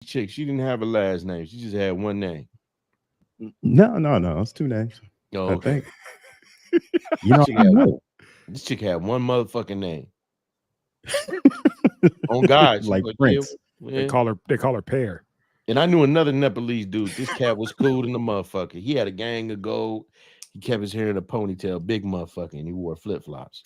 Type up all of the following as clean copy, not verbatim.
chick, she didn't have a last name. She just had one name. No. It's two names, Oh, I okay. think. You know, Chick I had know. this chick had one motherfucking name. On God, she was Like like, yeah, Prince. yeah. They call her Pear. And I knew another Nepalese dude. This cat was cool than the motherfucker. He had a gang of gold. He kept his hair in a ponytail, big motherfucker, and he wore flip flops.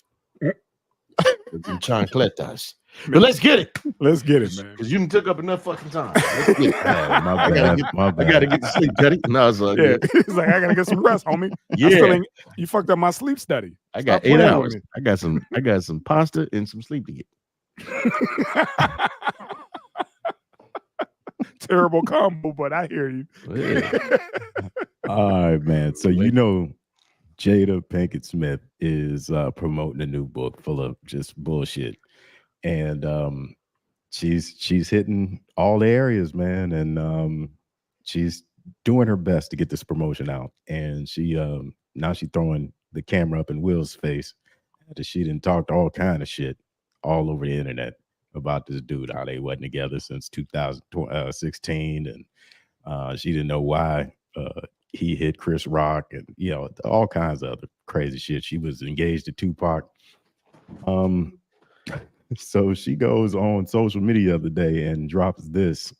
Chancletas. But let's get it. Let's get it, man. Because you done took up enough fucking time. Let's get it. Oh, my I gotta bad. get My I gotta bad. get to sleep, Cuddy. No, it's all Yeah, good. he's like, I gotta get some rest, homie. Yeah. You fucked up my sleep study. I Stop got 8 playing hours. with I got some pasta and some sleep to get. me. Terrible combo, but I hear you. Yeah. All right, man. So you know, Jada Pinkett Smith is promoting a new book full of just bullshit, and she's hitting all the areas, man, and she's doing her best to get this promotion out. And she now she throwing the camera up in Will's face after she didn't talk all kind of shit all over the internet about this dude, how they wasn't together since 2016, and she didn't know why he hit Chris Rock, and all kinds of other crazy shit. She was engaged to Tupac. Um, so she goes on social media the other day and drops this.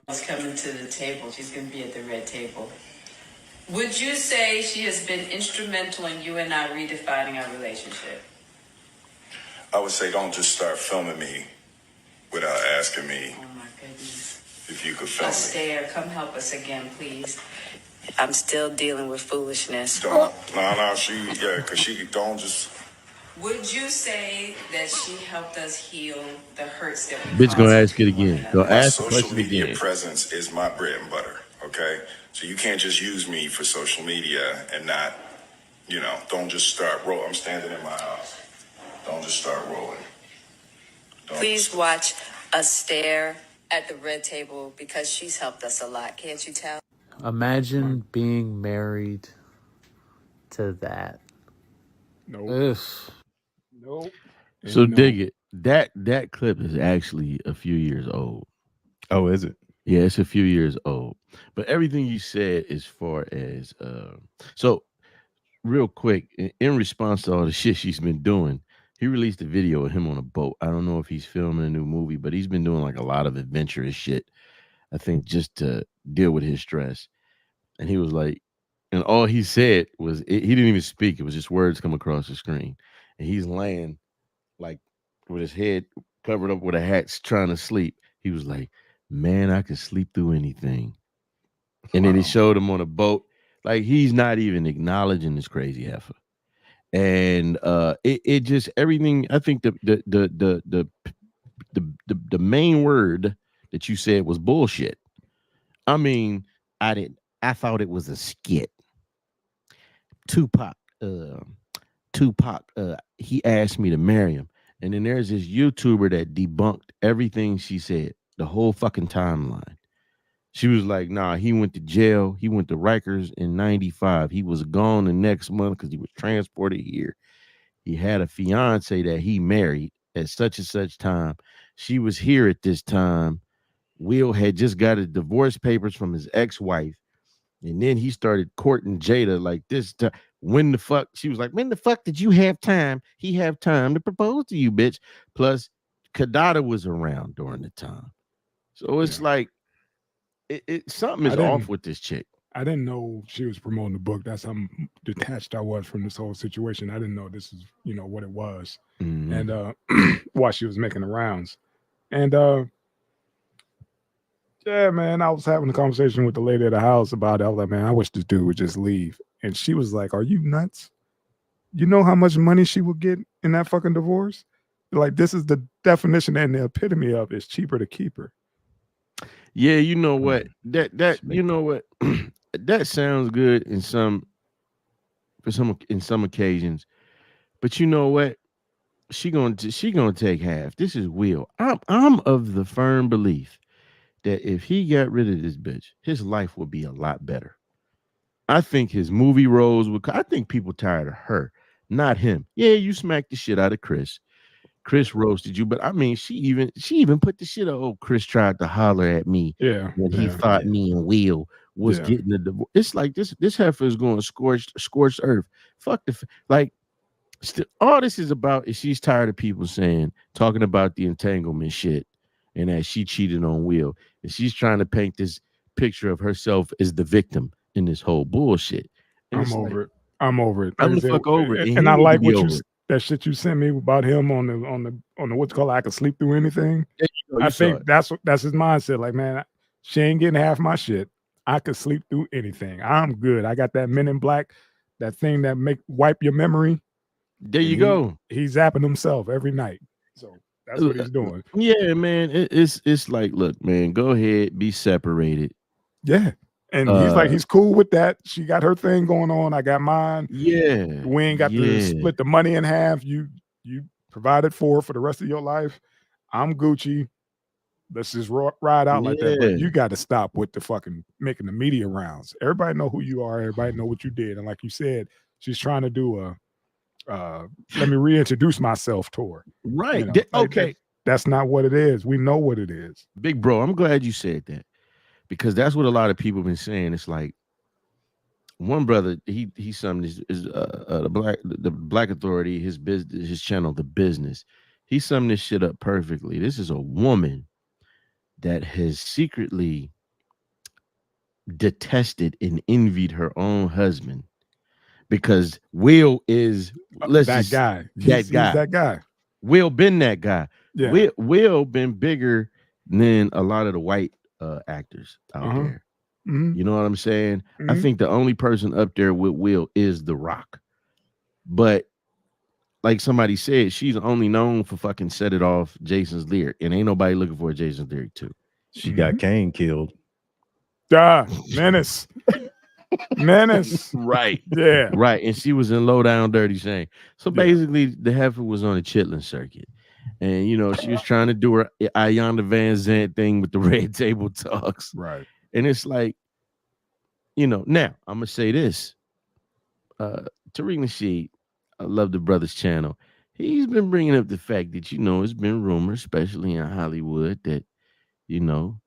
Is coming to the table. She's going to be at the red table. Would you say she has been instrumental in you and I redefining our relationship? I would say don't just start filming me without asking me Oh my goodness. if you could film me. Astaire, come help us again, please. I'm still dealing with foolishness. Don't, because she don't just. Would you say that she helped us heal the hurts that we Bitch caused gonna ask it to one again. another? Go My ask the social question media again. presence is my bread and butter, okay? So you can't just use me for social media and not, don't just start rolling. I'm standing in my house. Don't just start rolling. Please watch Astaire at the red table because she's helped us a lot. Can't you tell? Imagine being married to that. Nope. Ugh. Nope. So No. dig it. That clip is actually a few years old. Oh, is it? Yeah, it's a few years old. But everything you said as far as so real quick, in response to all the shit she's been doing, he released a video of him on a boat. I don't know if he's filming a new movie, but he's been doing like a lot of adventurous shit. I think just to deal with his stress. And he was like, and all he said was he didn't even speak. It was just words come across the screen, and he's laying like with his head covered up with a hat, trying to sleep. He was like, "Man, I could sleep through anything." And then he Wow. showed him on a boat, like he's not even acknowledging this crazy heifer. And it just everything. I think the main word that you said was bullshit. I mean, I didn't. I thought it was a skit. Tupac, he asked me to marry him. And then there's this YouTuber that debunked everything she said, the whole fucking timeline. She was like, nah, he went to jail. He went to Rikers in 95. He was gone the next month because he was transported here. He had a fiance that he married at such and such time. She was here at this time. Will had just got his divorce papers from his ex-wife. And then he started courting Jada like this. When the fuck? She was like, when the fuck did you have time? He have time to propose to you, bitch. Plus, Kadada was around during the time. So it's Yeah. like, something is off with this chick. I didn't know she was promoting the book. That's how detached I was from this whole situation. I didn't know this is, what it was. Mhm. And while she was making the rounds. And yeah, man, I was having a conversation with the lady at the house about it. I was like, man, I wish this dude would just leave. And she was like, are you nuts? You know how much money she would get in that fucking divorce? Like, this is the definition and the epitome of it's cheaper to keep her. Yeah, you know what? That Just you make know what? That sounds good in some occasions, but you know what? She gonna take half. This is Will. I'm of the firm belief that if he got rid of this bitch, his life would be a lot better. I think his movie roles would. I think people tired of her, not him. Yeah, you smacked the shit out of Chris. Chris roasted you, but I mean, she even put the shit up. Oh, Chris tried to holler at me Yeah. when he Yeah. thought me and Will was Yeah. getting the divorce. It's like this heifer is going scorched earth. Fuck like all this is about is she's tired of people talking about the entanglement shit and that she cheated on Will, and she's trying to paint this picture of herself as the victim in this whole bullshit. And I'm it's like, over it. I'm over it. Like I'm I the said, fuck over it, and and he I need to like be what you over it. that shit you sent me about him on the what's called I could sleep through anything. There you go, you I saw think it. that's his mindset. Like, man, she ain't getting half my shit. I could sleep through anything. I'm good. I got that Men in Black, that thing that wipe your memory. There and you go. He's zapping himself every night. So that's what he's doing. Yeah, man. It's like, look, man, go ahead, be separated. Yeah. And he's like, he's cool with that. She got her thing going on. I got mine. Yeah. We ain't got to split the money in half. You provided for the rest of your life. I'm Gucci. Let's just ride out like that. But you got to stop with the fucking making the media rounds. Everybody know who you are. Everybody know what you did. And like you said, she's trying to do a let me reintroduce myself tour. Right. You know, okay. That's not what it is. We know what it is. Big bro, I'm glad you said that, because that's what a lot of people have been saying. It's like one brother, he summed the Black Authority, his business, his channel, The Business. He summed this shit up perfectly. This is a woman that has secretly detested and envied her own husband because Will is that guy. He's that guy. Will been that guy. Yeah. Will been bigger than a lot of the white actors out there. Mm-hmm. You know what I'm saying? Mm-hmm. I think the only person up there with Will is The Rock. But like somebody said, she's only known for fucking Set It Off, Jason's lyric, and ain't nobody looking for a Jason's lyric too. She got Kane killed. Menace. Right. Yeah. Right. And she was in Low Down Dirty Shame. So basically, the heifer was on a chitlin circuit. And, you know, she was trying to do her Ayanda Van Zandt thing with the Red Table Talks. Right. And it's like, you know, now I'm going to say this. Tariq Nasheed, I love the brother's channel. He's been bringing up the fact that, you know, it's been rumored, especially in Hollywood, that, you know,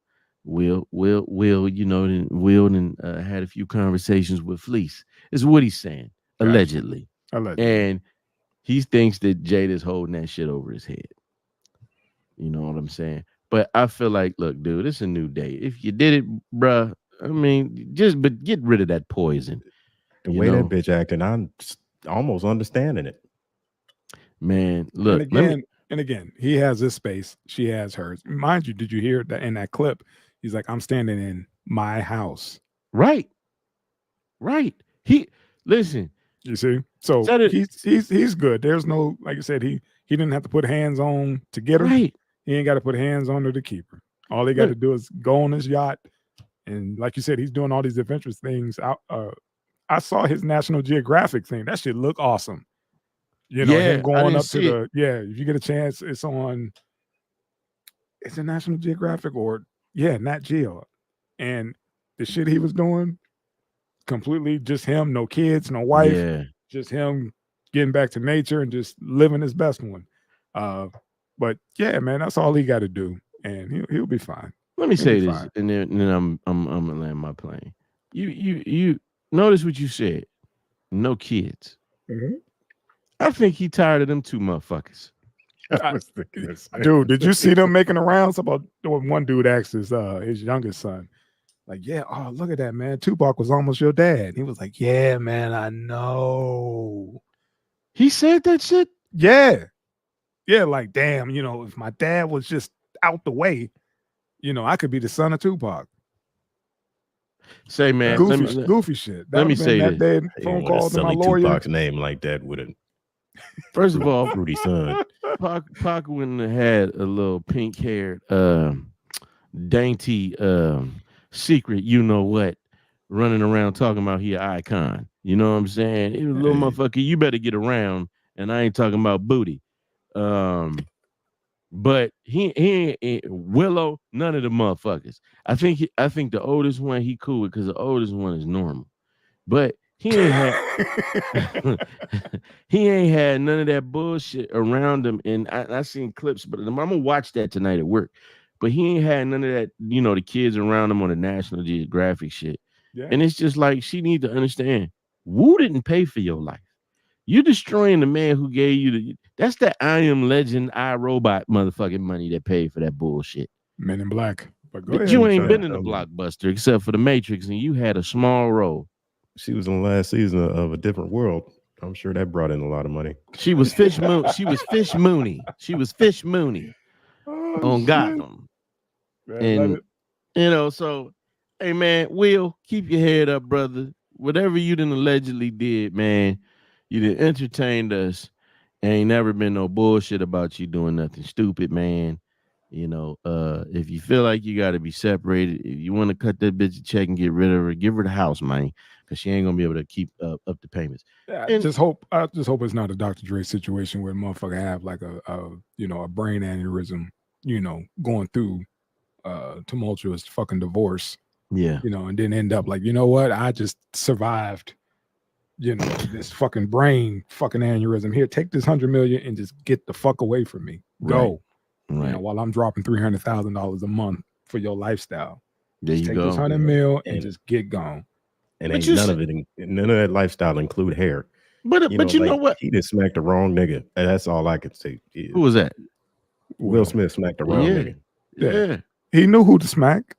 Will, you know, Will had a few conversations with Fleece. Is what he's saying, allegedly. And he thinks that Jada's holding that shit over his head. You know what I'm saying? But I feel like, look, dude, it's a new day. If you did it, bruh, I mean, but get rid of that poison. The way that bitch acting, I'm almost understanding it. Man, look. And again, he has his space. She has hers. Mind you, did you hear that in that clip? He's like, I'm standing in my house. Right. Listen. You see? So he's good. There's no, like you said, he didn't have to put hands on to get her. Right. He ain't got to put hands on her to keep her. All he got to do is go on his yacht. And like you said, he's doing all these adventurous things. I saw his National Geographic thing. That shit look awesome. You know, him going up to if you get a chance, it's on, it's a National Geographic or Nat Geo. And the shit he was doing, completely just him, no kids, no wife, just him getting back to nature and just living his best one. But yeah, man, that's all he got to do, and he'll be fine. Let me say this, and then I'm gonna land my plane. You notice what you said? No kids. Mm-hmm. I think he tired of them two motherfuckers. Dude, did you see them making the rounds about one dude asked his youngest son, like, oh, look at that, man. Tupac was almost your dad. He was like, yeah, man, I know. He said that shit? Yeah. Yeah, like, damn, you know, if my dad was just out the way, you know, I could be the son of Tupac. Say, man, goofy shit. Let me say that this. Day phone call to my lawyer. Tupac's name like that with a first of all, Rudy's son. Pac wouldn't have had a little pink-haired, dainty, secret, you know what, running around talking about he an icon. You know what I'm saying? It was a little motherfucker. You better get around, and I ain't talking about booty. But he ain't Willow, none of the motherfuckers. I think the oldest one he cool with because the oldest one is normal. But he ain't had he ain't had none of that bullshit around him. And I seen clips, but I'm gonna watch that tonight at work. But he ain't had none of that, the kids around him on the National Geographic shit. Yeah. And it's just like she need to understand, Woo didn't pay for your life. You destroying the man who gave you that's that I Am Legend, iRobot motherfucking money that paid for that bullshit. Men in Black. But go But ahead. you ain't trying been to in the tell me. blockbuster except for the Matrix, and you had a small role. She was in the last season of A Different World. I'm sure that brought in a lot of money. She was Fish Moon. She was Fish Mooney. She was Fish Mooney Oh, on shit. Gotham. Man, And so, hey man, Will, keep your head up, brother. Whatever you done allegedly did, man, you done entertained us. Ain't never been no bullshit about you doing nothing stupid, man. If you feel like you got to be separated, if you want to cut that bitch a check and get rid of her, give her the house, man, because she ain't gonna be able to keep up the payments. I just hope it's not a Dr. Dre situation where a motherfucker have like a brain aneurysm, going through tumultuous fucking divorce, Yeah, and then end up like, you know what, I just survived, this fucking brain fucking aneurysm. Here, take this $100 million and just get the fuck away from me. Go. right. While I'm dropping $300,000 a month for your lifestyle. There Just you take go. this $100 million and And- just get gone. And But ain't you none said- of it, none of that lifestyle include hair. But you know like, what? He just smacked the wrong nigga. And that's all I can say. Who was that? Will Smith smacked the wrong Yeah. nigga. Yeah. He knew who to smack.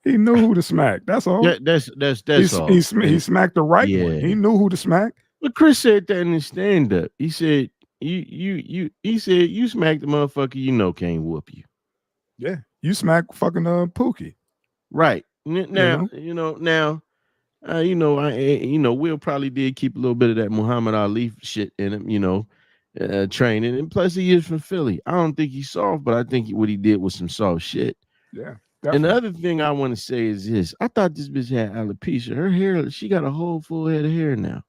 He knew who to smack. That's all. Yeah, that's all. He smacked the right one. Yeah. He knew who to smack. But Chris said that in his stand up. He said, he said you smacked the motherfucker can't whoop you. Yeah. You smack fucking Pookie. Right. Now, Will probably did keep a little bit of that Muhammad Ali shit in him, training. And plus he is from Philly. I don't think he's soft, but I think what he did was some soft shit. Yeah. And the Definitely. other thing I want to say is this. I thought this bitch had alopecia. Her hair, she got a whole full head of hair now.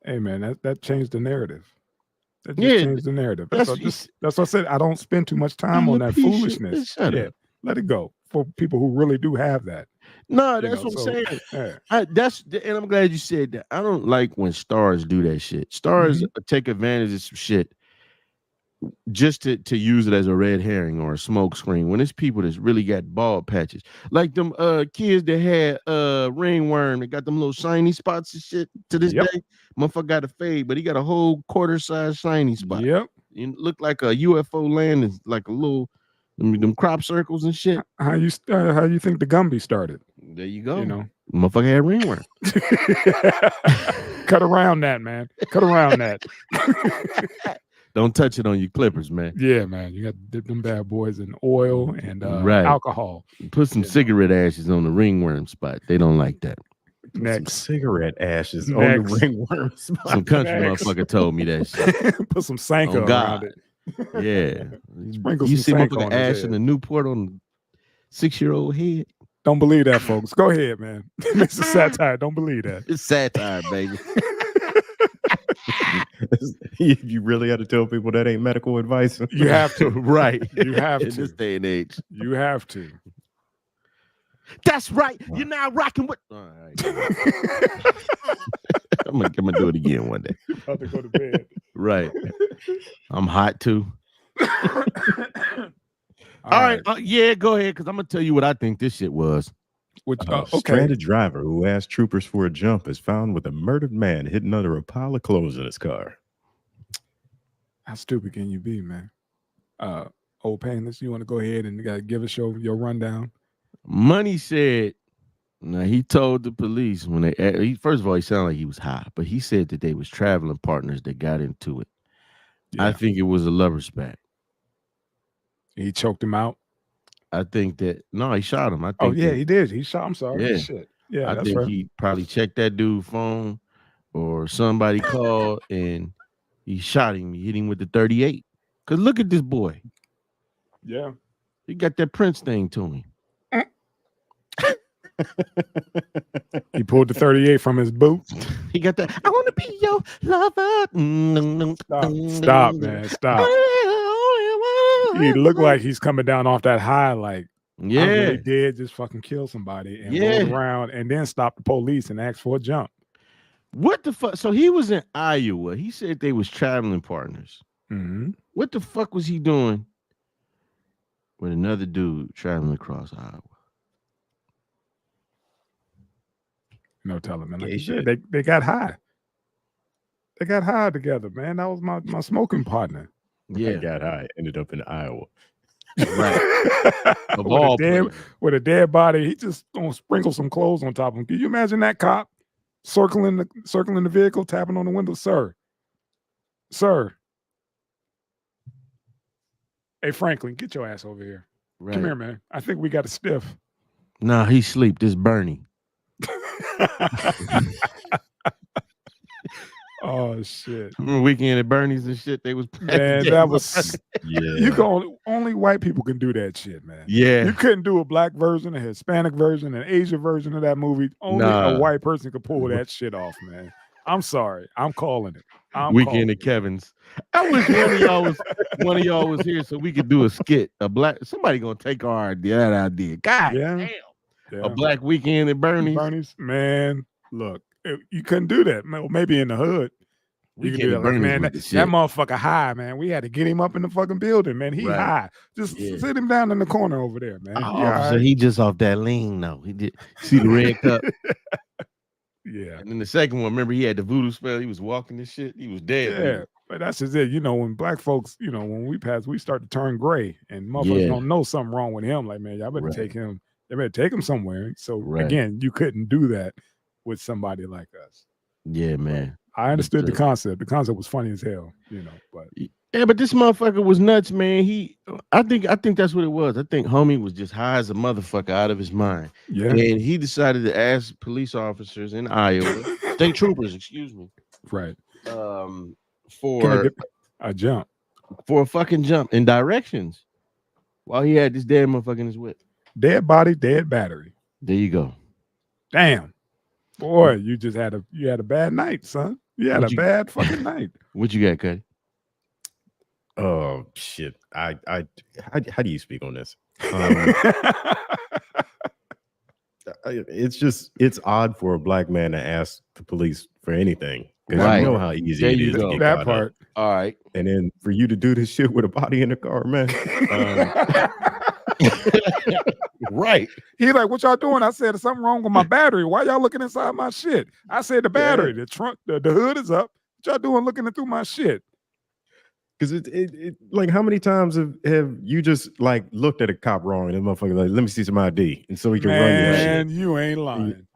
Hey man, that changed the narrative. That just Yeah, changed the narrative. that's That's what I said. I don't spend too much time on that Alopecia, foolishness. shut Yeah. up. Let it go for people who really do have that. No, You that's know, what so, I'm saying. yeah. And I'm glad you said that. I don't like when stars do that shit. Stars take advantage of some shit just to use it as a red herring or a smoke screen when it's people that's really got bald patches. Like them kids that had ringworm that got them little shiny spots and shit to this Yep. day. Motherfucker got a fade, but he got a whole quarter-size shiny spot. Yep. You look like a UFO landing, like a little them crop circles and shit. How you think the Gumby started? There you go. Motherfucker had ringworm. Cut around that, man. Cut around that. Don't touch it on your clippers, man. Yeah, man. You got to dip them bad boys in oil and Right. alcohol. Put some cigarette ashes on the ringworm spot. They don't like that. Some Next. cigarette ashes on Next. the ringworm spot. Some country Next. motherfucker told me that shit. Put some Sanka Oh, around God. it. Yeah. Sprinkle You some see Sanka motherfucker on his ash head. in the Newport on 6-year-old head? Don't believe that, folks. Go ahead, man. It's a satire. Don't believe that. It's satire, baby. You really had to tell people that ain't medical advice. You have to. Right. You have In to. this day and age. You have to. That's right. You're now rocking with. All right. I'm gonna do it again one day. About to go to bed. Right. I'm hot too. All right. Yeah, go ahead, because I'm gonna tell you what I think this shit was. Which, A okay. stranded driver who asked troopers for a jump is found with a murdered man hidden under a pile of clothes in his car. How stupid can you be, man? Old Painless, you want to go ahead and give us your rundown? Money said, now he told the police when first of all, he sounded like he was high, but he said that they was traveling partners that got into it. Yeah. I think it was a lover's spat. He choked him out. I think that he shot him. I think Oh yeah, that- he did. He shot. I'm sorry. Yeah. Shit. Yeah, I that's think right. he probably checked that dude's phone or somebody called and he shot him. He hit him with the 38. Cause look at this boy. Yeah. He got that Prince thing to him. He pulled the 38 from his boot. He got that. I want to be your lover. Stop, man. Stop. He looked like he's coming down off that high, like I Yeah. really did just fucking kill somebody and Yeah. roll around and then stop the police and ask for a jump. What the fuck? So he was in Iowa. He said they was traveling partners. Mm-hmm. What the fuck was he doing with another dude traveling across Iowa? No telling, man. Like Gay you said, shit. they got high. They got high together, man. That was my smoking partner. I Yeah, got high. Ended up in Iowa. right. Of with all a dead places. with a dead body, he just gonna sprinkle some clothes on top of him. Can you imagine that cop circling the vehicle, tapping on the window, sir? Hey Franklin, get your ass over here. Right. Come here, man. I think we got a stiff. Nah, he sleep. This Bernie. Oh shit. Remember Weekend at Bernie's and shit? They was Man, that was Yeah. you can only white people can do that shit, man. yeah. You couldn't do a black version, a Hispanic version, an Asian version of that movie. Only Nah. a white person could pull that shit off, man. I'm sorry. I'm calling it. Weekend at Kevin's. I wish one of y'all was here so we could do a skit. Somebody gonna take our idea. That idea. God Yeah. damn. A black Weekend at Bernie's. Bernie's, man. Look, you couldn't do that. Maybe in the hood. You can do that. Like, man, that motherfucker high, man. We had to get him up in the fucking building, man. He high. Just sit him down in the corner over there, man. So he just off that lean though. He did see the red cup. Yeah. And then the second one, remember he had the voodoo spell. He was walking this shit. He was dead. Yeah. But that's just it. You know, when black folks, you know, when we pass, we start to turn gray and motherfuckers don't know something wrong with him. Like, man, y'all better take him. They better take him somewhere. So again, you couldn't do that with somebody like us. Yeah, man. I understood the concept. The concept was funny as hell, you know. But yeah, but this motherfucker was nuts, man. I think that's what it was. I think homie was just high as a motherfucker out of his mind. Yeah. And he decided to ask police officers in Iowa, state troopers, excuse me. Right. For a jump. For a fucking jump in directions while he had this dead motherfucker in his whip. Dead body, dead battery. There you go. Damn. Boy, you had a bad night, son. You had a bad fucking night. What you got, Cuddy? Oh shit! How do you speak on this? It's odd for a black man to ask the police for anything because you know how easy it is to get that caught part. up. All right, and then for you to do this shit with a body in the car, man. Right. He like, what y'all doing? I said, there's something wrong with my battery. Why y'all looking inside my shit? I said the battery, the trunk, the hood is up. What y'all doing looking through my shit? Because it like how many times have you just like looked at a cop wrong and the motherfucker like, let me see some ID, and so he can run your shit. Man, you ain't lying.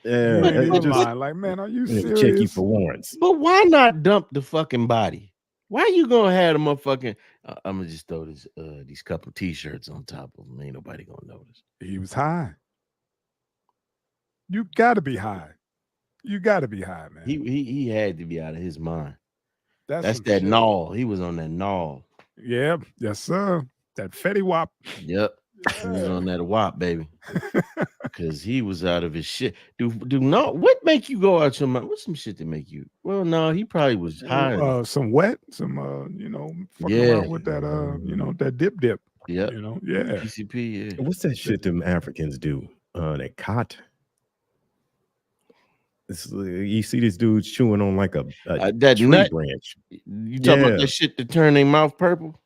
Yeah, you ain't even lying. Like, man, are you serious? Check you for warrants. But why not dump the fucking body? Why you gonna have the motherfucking? I'm gonna just throw these couple t-shirts on top of them. Ain't nobody gonna notice. He was high. You got to be high. You got to be high, man. He had to be out of his mind. That's that gnaw. He was on that gnaw. Yeah, yes, sir. That Fetty Wap. Yep. He was on that wop, baby. Because he was out of his shit. What make you go out your mind? What's some shit that make you? Well, no, he probably was high. Some wet, some fucking around with that that dip. Yeah. Yeah. PCP, yeah. What's that shit them Africans do? That cot. You see these dudes chewing on like a that tree nut branch. You talking about that shit to turn their mouth purple?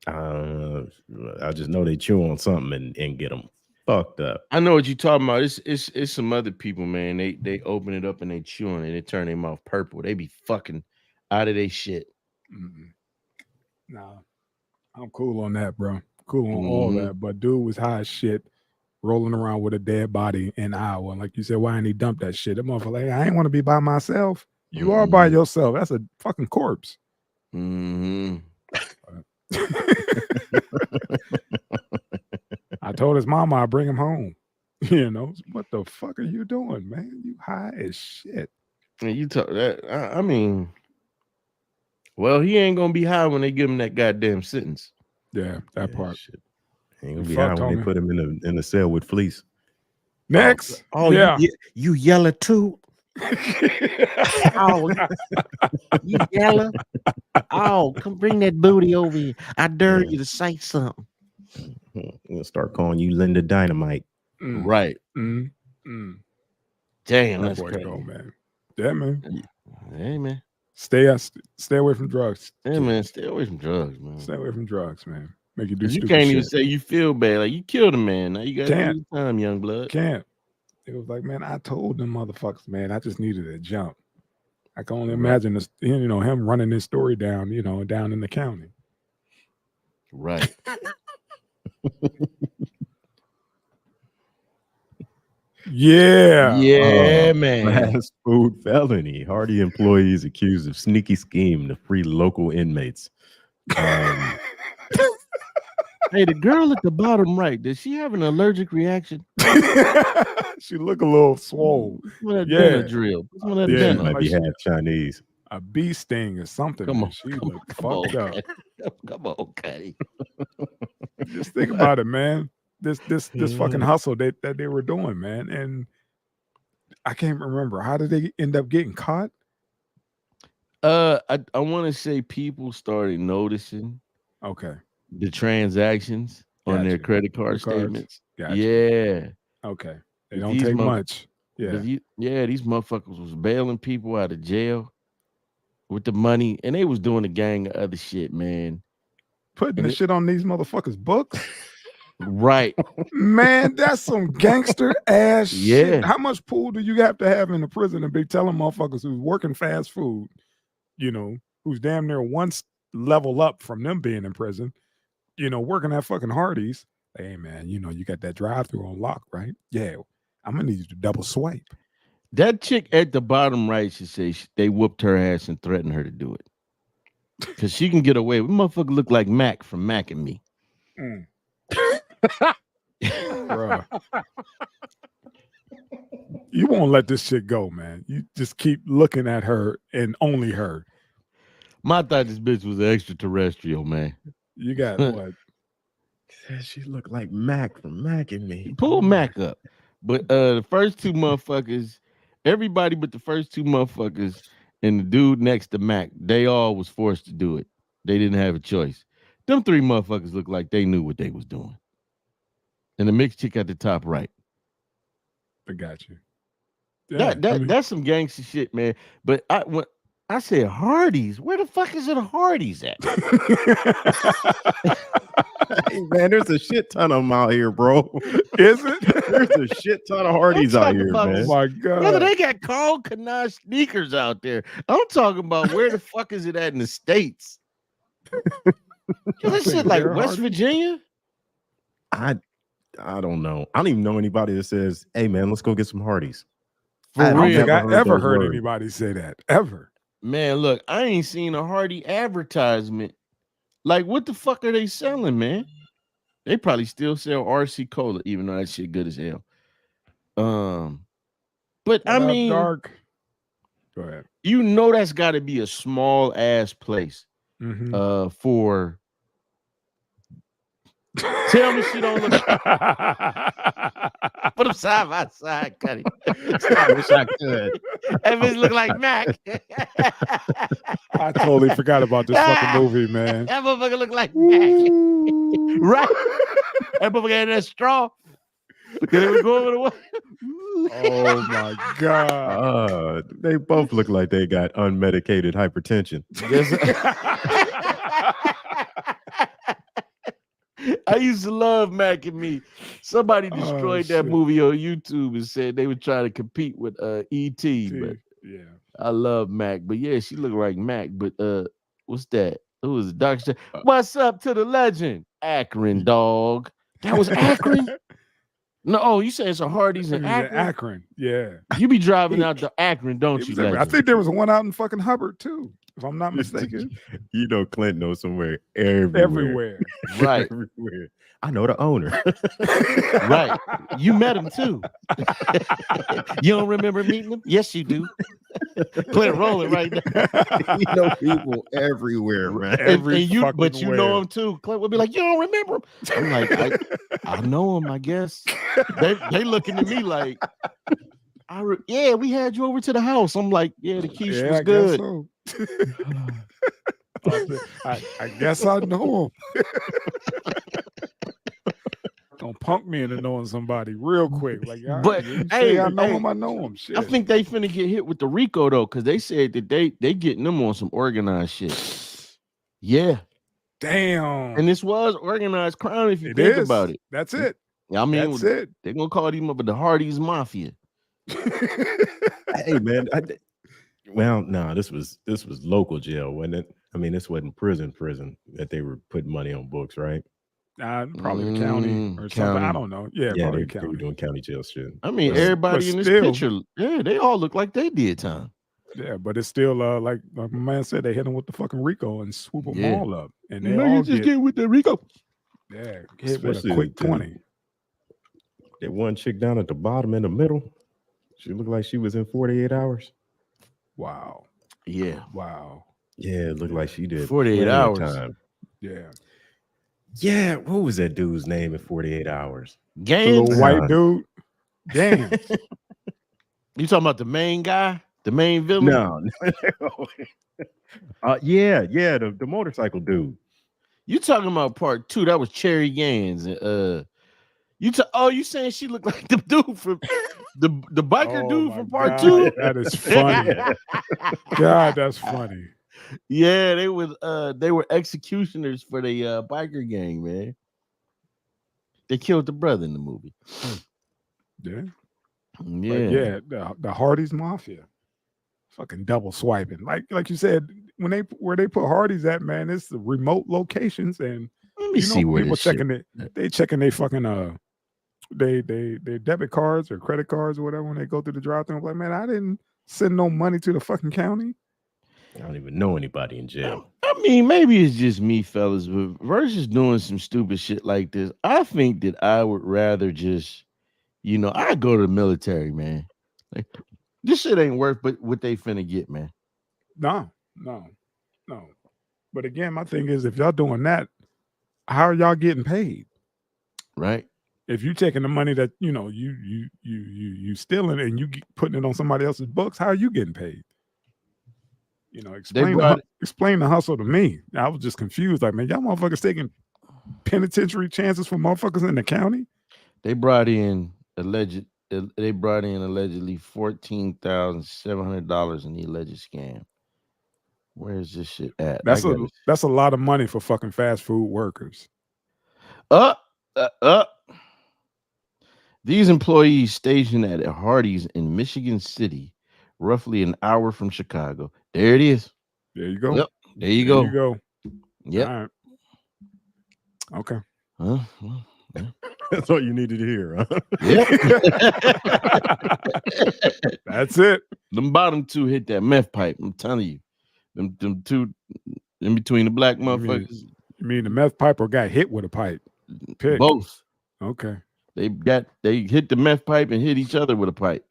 I just know they chew on something and get them fucked up. I know what you're talking about. It's some other people, man. They open it up and they chew on it and it turn their mouth purple. They be fucking out of their shit. Nah, I'm cool on that, bro. Cool on all that. But dude was high as shit, rolling around with a dead body in Iowa. Like you said, why didn't he dump that shit? That motherfucker, like, I ain't want to be by myself. You are by yourself. That's a fucking corpse. I told his mama I'd bring him home. What the fuck are you doing, man? You high as shit. And you talk that. I mean, well, he ain't gonna be high when they give him that goddamn sentence. Yeah, that part. Shit. He ain't gonna be high when they put him in the cell with fleece. Next. Yeah. You yellow too. Oh, you yellow. Oh, come bring that booty over here. I dare you to say something. We'll start calling you Linda Dynamite. Right. Damn, that that's boy crazy. go, man. Yeah, man. Hey, man. Stay away from drugs. Hey, kid. man. Stay away from drugs, man. Stay away from drugs, man. Make you do 'Cause you stupid can't shit. even say you feel bad. Like, you killed a man. Now you got to Can't. do your time, young blood. Can't. It was like, man, I told them motherfuckers, man, I just needed a jump. I can only Right. imagine this, him running this story down, down in the county. Right. Yeah. Yeah, man. Fast food felony. Hardee employees accused of sneaky scheme to free local inmates. Hey, the girl at the bottom right, does she have an allergic reaction? She look a little swole. Some of that Yeah. Benadryl. Some of that She Yeah. Benadryl. might be half Chinese. A bee sting or something. Come man. on, She come looked on, fucked up. Come on, Cuddy. Just think about it, man. This fucking hustle that they were doing, man. And I can't remember. How did they end up getting caught? I want to say people started noticing Okay. the transactions on their Gotcha. credit card The cards. statements. Gotcha. Yeah. Okay. They But don't these take mother- much. Yeah. These motherfuckers was bailing people out of jail with the money, and they was doing a gang of other shit, man. Putting and the it- shit on these motherfuckers' books. Right. Man, that's some gangster ass Yeah. shit. How much pool do you have to have in the prison to be telling motherfuckers who's working fast food, who's damn near one level up from them being in prison, working at fucking Hardee's? Hey, man, you got that drive-through on lock, right? Yeah. I'm going to need you to double swipe. That chick at the bottom right, she says they whooped her ass and threatened her to do it. Because she can get away with motherfucker look like Mac from Mac and Me. Mm. Bruh. You won't let this shit go, man. You just keep looking at her and only her. I thought this bitch was extraterrestrial, man. You got what? Said she looked like Mac from Mac and Me. Pull Mac up. But the first two motherfuckers, everybody but the first two motherfuckers and the dude next to Mac, they all was forced to do it. They didn't have a choice. Them three motherfuckers looked like they knew what they was doing. And the mixed chick at the top right. I got you. Yeah, That's some gangster shit, man. But when I said Hardee's, where the fuck is it a Hardee's at? Hey, man, there's a shit ton of them out here, bro. Is it? There's a shit ton of Hardee's out here, about man. Oh my God. Brother, they got Carl Kanai sneakers out there. I'm talking about where the fuck is it at in the States? This shit like Where West Hardee's? Virginia? I don't know. I don't even know anybody that says, "Hey, man, let's go get some Hardee's." For I don't real. think I Never heard ever those heard words. anybody say that. Ever. Man, look, I ain't seen a Hardee advertisement. Like, what the fuck are they selling, man? They probably still sell RC Cola, even though that shit good as hell. But I What up, mean, Dark? Go ahead. that's got to be a small ass place Mhm. for. Tell me she don't look. Put them side by side, Cuddy. I wish I could. That bitch look like Mac. I totally forgot about this fucking movie, man. That motherfucker look like Mac. Right? That motherfucker had that straw. Because they were going with the way. Oh my God. They both look like they got unmedicated hypertension. I used to love Mac and Me. Somebody destroyed that shit. movie on YouTube and said they were trying to compete with E.T. But Yeah. I love Mac. But yeah, she looked like Mac. But what's that? Who was Dr. What's up to the legend? Akron, dog. That was Akron? No, you say it's a Hardee's in Akron? Akron. Yeah. You be driving out to Akron, don't you? I Legend? think there was one out in fucking Hubbard too, if I'm not mistaken. You know, Clint knows somewhere everywhere. Everywhere. Right. Everywhere. I know the owner. Right. You met him too. You don't remember meeting him? Yes, you do. Clint rolling right now. You know people everywhere, man. Every And you, fucking but you where. know him too. Clint would be like, you don't remember him? I'm like, I know him, I guess. They looking at me like, yeah, we had you over to the house. I'm like, yeah, the quiche was I good. Guess so. I guess I know him. gonna punk me into knowing somebody real quick. Like, all right, But you hey, say I know hey, him, I know him. Shit. I think they finna get hit with the RICO though, because they said that they getting them on some organized shit. Yeah, Damn. and this was organized crime if you It think is. about it. That's it. I mean, That's it. they're gonna call them up the Hardee's Mafia. Hey man, well, no, this was local jail, wasn't it? I mean, this wasn't prison that they were putting money on books, right? Probably the county or something. I don't know. Yeah, probably they were doing county jail shit. I mean, But everybody in this still- picture, yeah, they all look like they did time. Yeah, but it's still like my man said, they hit them with the fucking RICO and swoop them Yeah. all up, and they all get with the RICO. hit with a Especially quick the- 20. That one chick down at the bottom in the middle, she looked like she was in 48 hours. Wow, Yeah, wow, Yeah, it looked like she did 48 plenty of hours. time. yeah. Yeah, what was that dude's name in 48 hours? The Gaines. little white dude. Damn. You talking about the main guy, the main villain? No. Yeah, the motorcycle dude. You talking about part 2? That was Cherry Gaines. You saying she looked like the dude from the biker Oh dude my from part God, 2? That is funny. God, that's funny. Yeah, they were executioners for the biker gang, man. They killed the brother in the movie. Yeah. Yeah. But the Hardee's Mafia. Fucking double swiping. Like you said, where they put Hardee's at, man, it's the remote locations, and Let me see where people this shit. checking it. They checking they fucking they debit cards or credit cards or whatever when they go through the drive-thru. I'm like, man, I didn't send no money to the fucking county. I don't even know anybody in jail. I mean, maybe it's just me, fellas, but versus doing some stupid shit like this, I think that I would rather just, I go to the military, man. Like, this shit ain't worth but what they finna get, man. No. But again, my thing is, if y'all doing that, how are y'all getting paid? Right? If you taking the money that you stealing and you putting it on somebody else's books, how are you getting paid? Explain the hustle to me. I was just confused. Like, man, y'all motherfuckers taking penitentiary chances for motherfuckers in the county? They brought in allegedly $14,700 in the alleged scam. Where's this shit at? That's a lot of money for fucking fast food workers. These employees stationed at Hardee's in Michigan City, roughly an hour from Chicago. There it is. There you go. Yep. There you go. Yep. All right. Okay. Well, That's all you needed to hear, huh? yeah. That's it. Them bottom two hit that meth pipe. I'm telling you. Them two in between the black motherfuckers. You mean the meth pipe or got hit with a pipe? Pick. Both. Okay. They hit the meth pipe and hit each other with a pipe.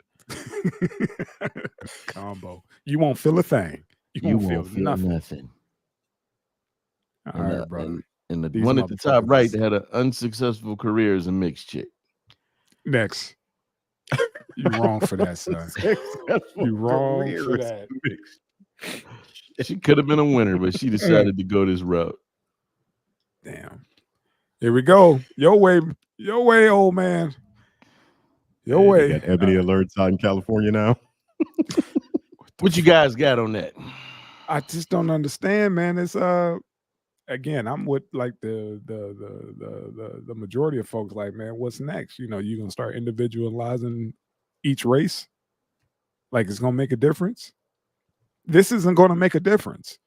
Combo. You won't feel a thing. You won't feel nothing. All right, brother. And the These one at the top right motherfuckers. had an unsuccessful career as a mixed chick. Next. You wrong for that, son. You wrong for that. She could have been a winner, but she decided to go this route. Damn. Here we go. Your way, old man. Your way. Got Ebony alerts out in California now. What you guys got on that? I just don't understand, man. It's again, I'm with like the majority of folks. Like, man, what's next? You gonna start individualizing each race? Like, it's gonna make a difference? This isn't gonna make a difference.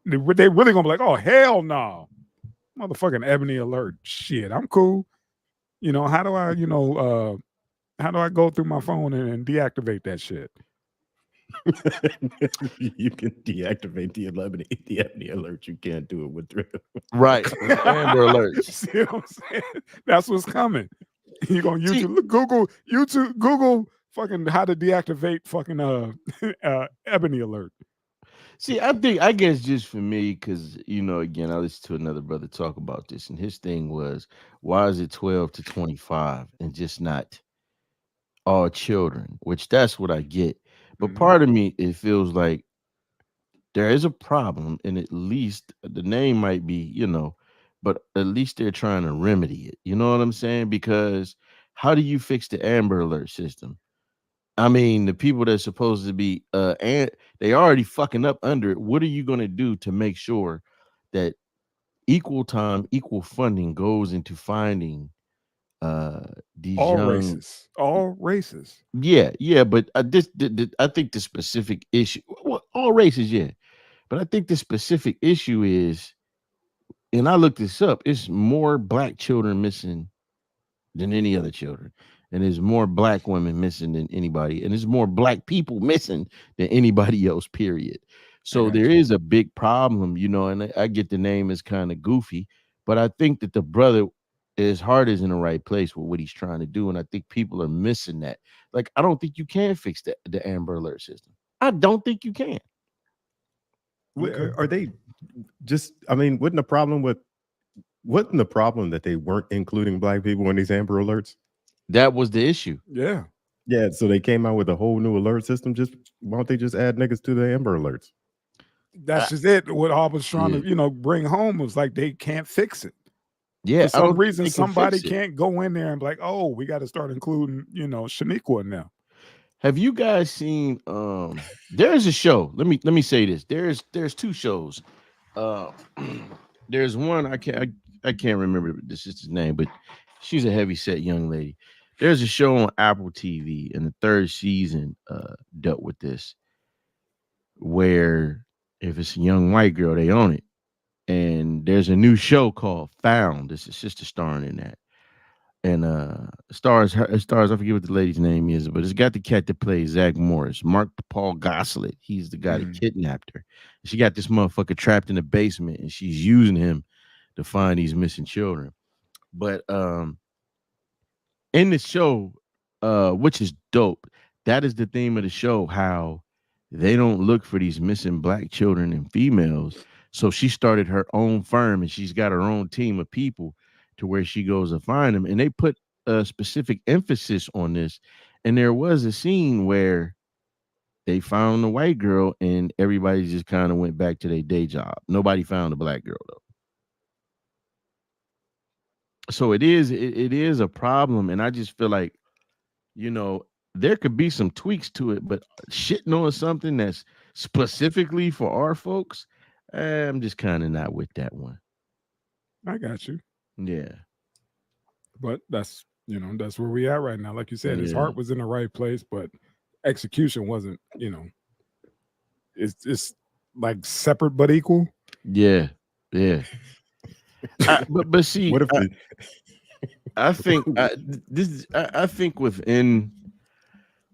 They really gonna be like, oh hell no, motherfucking Ebony alert. Shit, I'm cool. How do I go through my phone and deactivate that shit? You can deactivate the Ebony alert. You can't do it with Right. Amber alerts. See what I'm saying? That's what's coming. You're gonna Google fucking how to deactivate fucking Ebony alert. See, I guess just for me, because again, I listened to another brother talk about this, and his thing was, why is it 12 to 25 and just not all children? Which that's what I get. But part of me, it feels like there is a problem, and at least the name might be, but at least they're trying to remedy it. You know what I'm saying? Because how do you fix the Amber Alert system? I mean, the people that's supposed to be and they already fucking up under it. What are you gonna do to make sure that equal time, equal funding goes into finding uh these All young races. All races. yeah, but I think the specific issue, well, all races, yeah, but I think the specific issue is, and I looked this up, it's more black children missing than any other children. And there's more black women missing than anybody, and there's more black people missing than anybody else, period. I So got there you. is a big problem, and I get the name is kind of goofy, but I think that the brother, his heart is in the right place with what he's trying to do. And I think people are missing that. Like, I don't think you can fix the Amber Alert system. I don't think you can. Okay. Are they just? I mean, wasn't the problem that they weren't including black people in these Amber Alerts? That was the issue. Yeah. Yeah, so they came out with a whole new alert system. Just why don't they just add niggas to the Amber Alerts? That's just it. What I was trying Yeah. to, bring home was like they can't fix it. Yeah, For I some don't think reason, they can somebody fix it. can't go in there and be like, oh, we got to start including, Shaniqua now. Have you guys seen there's a show. Let me say this. There's two shows. Uh there's one I can't remember this is his name, but she's a heavy set young lady. There's a show on Apple TV, and the third season dealt with this, where if it's a young white girl, they own it. And there's a new show called Found. It's a sister starring in that. And it stars, I forget what the lady's name is, but it's got the cat that plays Zach Morris, Mark Paul Gosselaar. He's the guy that kidnapped her. She got this motherfucker trapped in the basement, and she's using him to find these missing children. But in the show, which is dope, that is the theme of the show, how they don't look for these missing black children and females. So she started her own firm, and she's got her own team of people to where she goes to find them. And they put a specific emphasis on this. And there was a scene where they found the white girl, and everybody just kind of went back to their day job. Nobody found the black girl though. So it is a problem, and I just feel like, there could be some tweaks to it, but shitting on something that's specifically for our folks, I'm just kind of not with that one. I got you. Yeah. But that's where we at right now. Like you said, his Yeah. heart was in the right place, but execution wasn't, it's like separate but equal. Yeah. Yeah. But see, What if I think I think within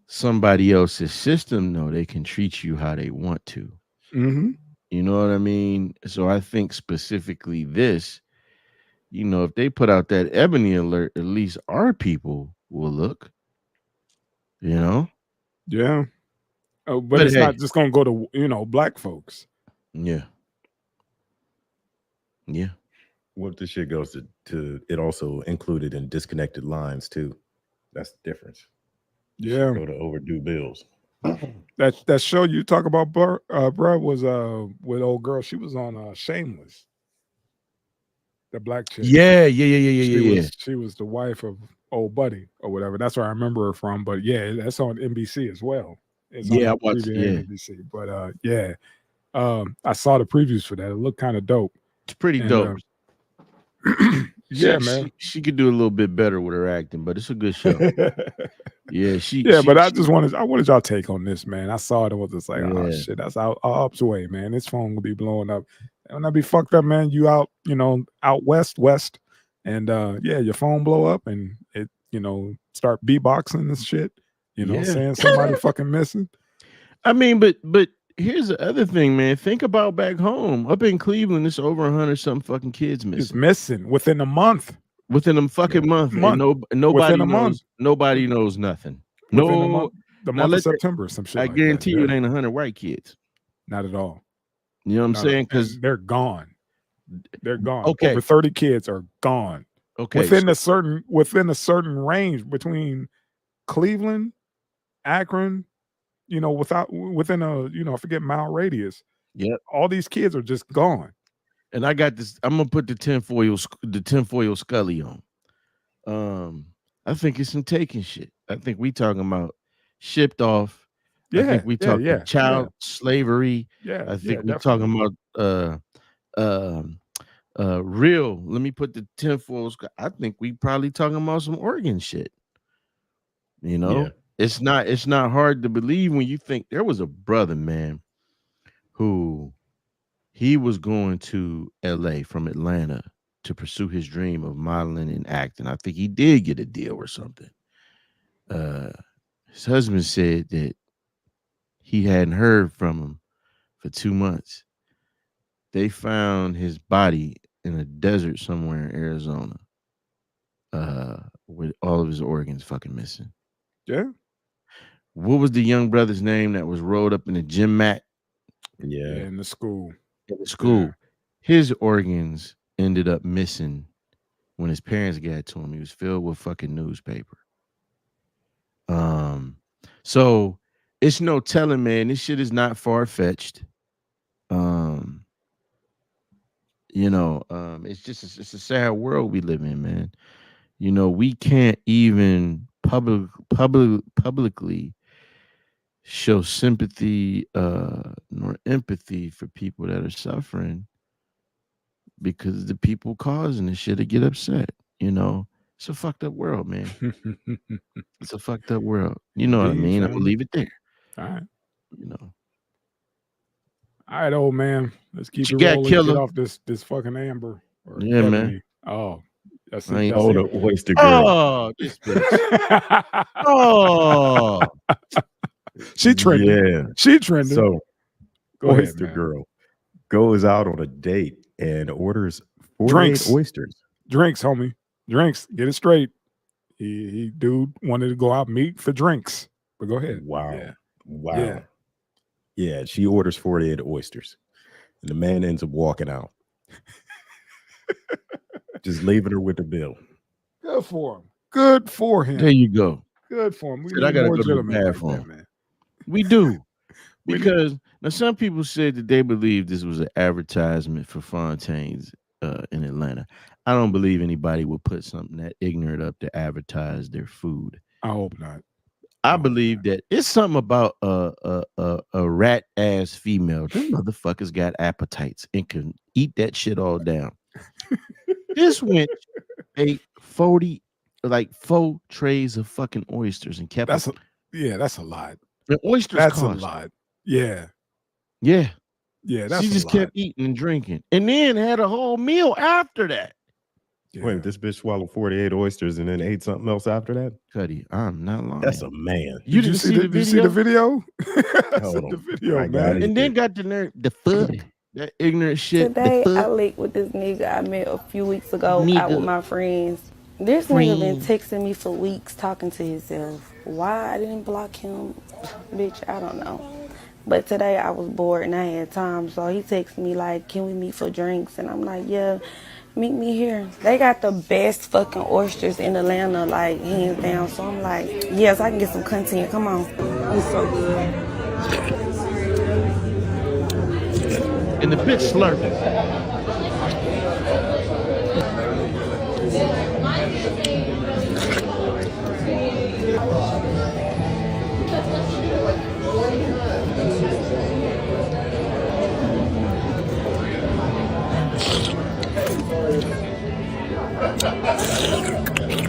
somebody else's system, though, they can treat you how they want to. Mm-hmm. You know what I mean? So I think specifically this, if they put out that Ebony alert, at least our people will look, Yeah. Oh, but But it's hey. not just gonna go to black folks. Yeah. Yeah. what if this shit goes to it also included in disconnected lines too? That's the difference. Yeah. Go to overdue bills. That show you talk about, bruh, was with old girl. She was on Shameless. The black chick. Yeah. She was the wife of old buddy or whatever. That's where I remember her from. But yeah, that's on NBC as well. It's Yeah, I on watched. TV Yeah, and NBC. But yeah, I saw the previews for that. It looked kind of dope. it's pretty And, dope. Yeah, man. She could do a little bit better with her acting, but it's a good show. Yeah, but I wanted y'all take on this, man. I saw it and was just like, oh Yeah. shit, that's out way, man. This phone will be blowing up. And I be fucked up, man. You out, out west, and yeah, your phone blow up and it, start beatboxing this shit, Yeah. saying somebody fucking missing. I mean, but here's the other thing, man. Think about back home, up in Cleveland, it's over 100-something fucking kids It's missing missing within a month. within a fucking month. Month. And nobody Within a knows. month. Nobody knows nothing. Within a No, month, the now month let of that- September or some shit. I like that. guarantee you, it Yeah. ain't 100 white kids. Not at all. You know what I'm Not at saying? all. Because And they're gone. They're gone. Okay. Over 30 kids are gone. okay, Within a certain range between Cleveland, Akron, within a I forget mile radius. Yep. All these kids are just gone. And I got this. I'm gonna put the tinfoil Scully on. I think it's some taking shit. I think we talking about shipped off. I Yeah, think we yeah, talking yeah, child slavery. yeah, I yeah, think we definitely. talking about real. Let me put the tinfoil. I think we probably talking about some organ shit. You Yeah. know, it's not hard to believe when you think there was a brother, man, who he was going to LA from Atlanta to pursue his dream of modeling and acting. I think he did get a deal or something. Uh, his husband said that he hadn't heard from him for 2 months. They found his body in a desert somewhere in Arizona, with all of his organs fucking missing. Yeah, What was the young brother's name that was rolled up in a gym mat yeah, Yeah. in the school. in the Yeah. school? His organs ended up missing when his parents got to him. He was filled with fucking newspaper. So it's no telling, man. This shit is not far fetched. Um, it's a sad world we live in, man. We can't even publicly show sympathy nor empathy for people that are suffering because the people causing this shit to get upset. It's a fucked up world, man. It's a fucked up world. You know what I Indeed, mean? I'm gonna family. leave it there. All right. You know, All right, old man. Let's keep you it got rolling. Get killer. off this fucking Amber or Yeah, man. Ebony. Oh, that's I it. ain't- That's Oh, it. the Oyster girl. Oh, this bitch. Oh, She trending. Yeah. She trending. So Go ahead, Oyster man. girl goes out on a date and orders 48 Drinks. oysters. Drinks, homie. Drinks. Get it straight. He dude wanted to go out meet for drinks. But go ahead. Wow. Yeah. Wow. Yeah. Yeah, she orders 48 oysters. And the man ends up walking out. Just leaving her with the bill. Good for him. Good for him. there you go. Good for him. We Said, I need gotta more go to the gentlemen like bathroom. that, man. We do. We need- Because now some people said that they believe this was an advertisement for Fontaine's in Atlanta. I don't believe anybody would put something that ignorant up to advertise their food. I hope not. I believe that it's something about a rat ass female. Them motherfuckers got appetites and can eat that shit all down. This wench ate 4 trays of fucking oysters and kept That's it. that's a lot. The oysters That's cost. a lot. Yeah. Yeah. Yeah, that's She a just lot. kept eating and drinking. And then had a whole meal after that. Yeah. Wait, this bitch swallowed 48 oysters and then ate something else after that? Cuddy, I'm not lying. That's a man. You Did didn't see the Did you see video? the video? I Hold said on. the video, I got man. it. And then got the nerve, the fuck, that ignorant shit. Today, the I fuck. linked with this nigga I met a few weeks ago out Nigga. with my friends. This nigga been texting me for weeks talking to himself. Why I didn't block him, bitch, I don't know. But today I was bored and I had time, so he texted me like, can we meet for drinks? And I'm like, yeah, meet me here. They got the best fucking oysters in Atlanta, like, hands down. So I'm like, yes, I can get some content, come on. It's so good. And the bitch slurping.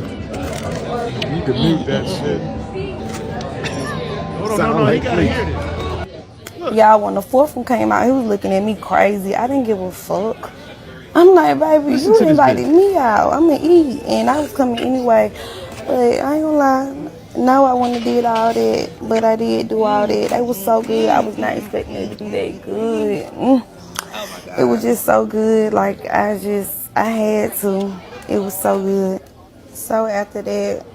You can mute that shit. Hold on, Sound no, he like gotta Fleet. hear this. Y'all, when the fourth one came out, he was looking at me crazy. I didn't give a fuck. I'm like, baby, Listen you to this invited bitch. me out. I'm gonna eat, and I was coming anyway. But I ain't gonna lie, no, I wouldn't have did all that, but I did do all that. They was so good. I was not expecting it to be that good. It was just so good. Like I had to. It was so good. So after that,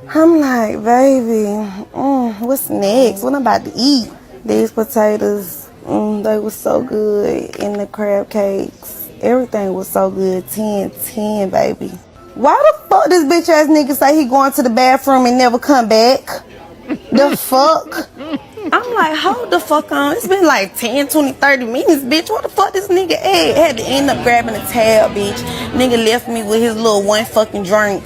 I'm like, baby, what's next? What I'm about to eat? These potatoes, they were so good. And the crab cakes, everything was so good. 10, baby. Why the fuck this bitch ass nigga say he going to the bathroom and never come back? The fuck? I'm I'm like, hold the fuck on. It's been like 10, 20, 30 minutes, bitch. What the fuck this nigga at? Had to end up grabbing a tab, bitch. Nigga left me with his little one fucking drink.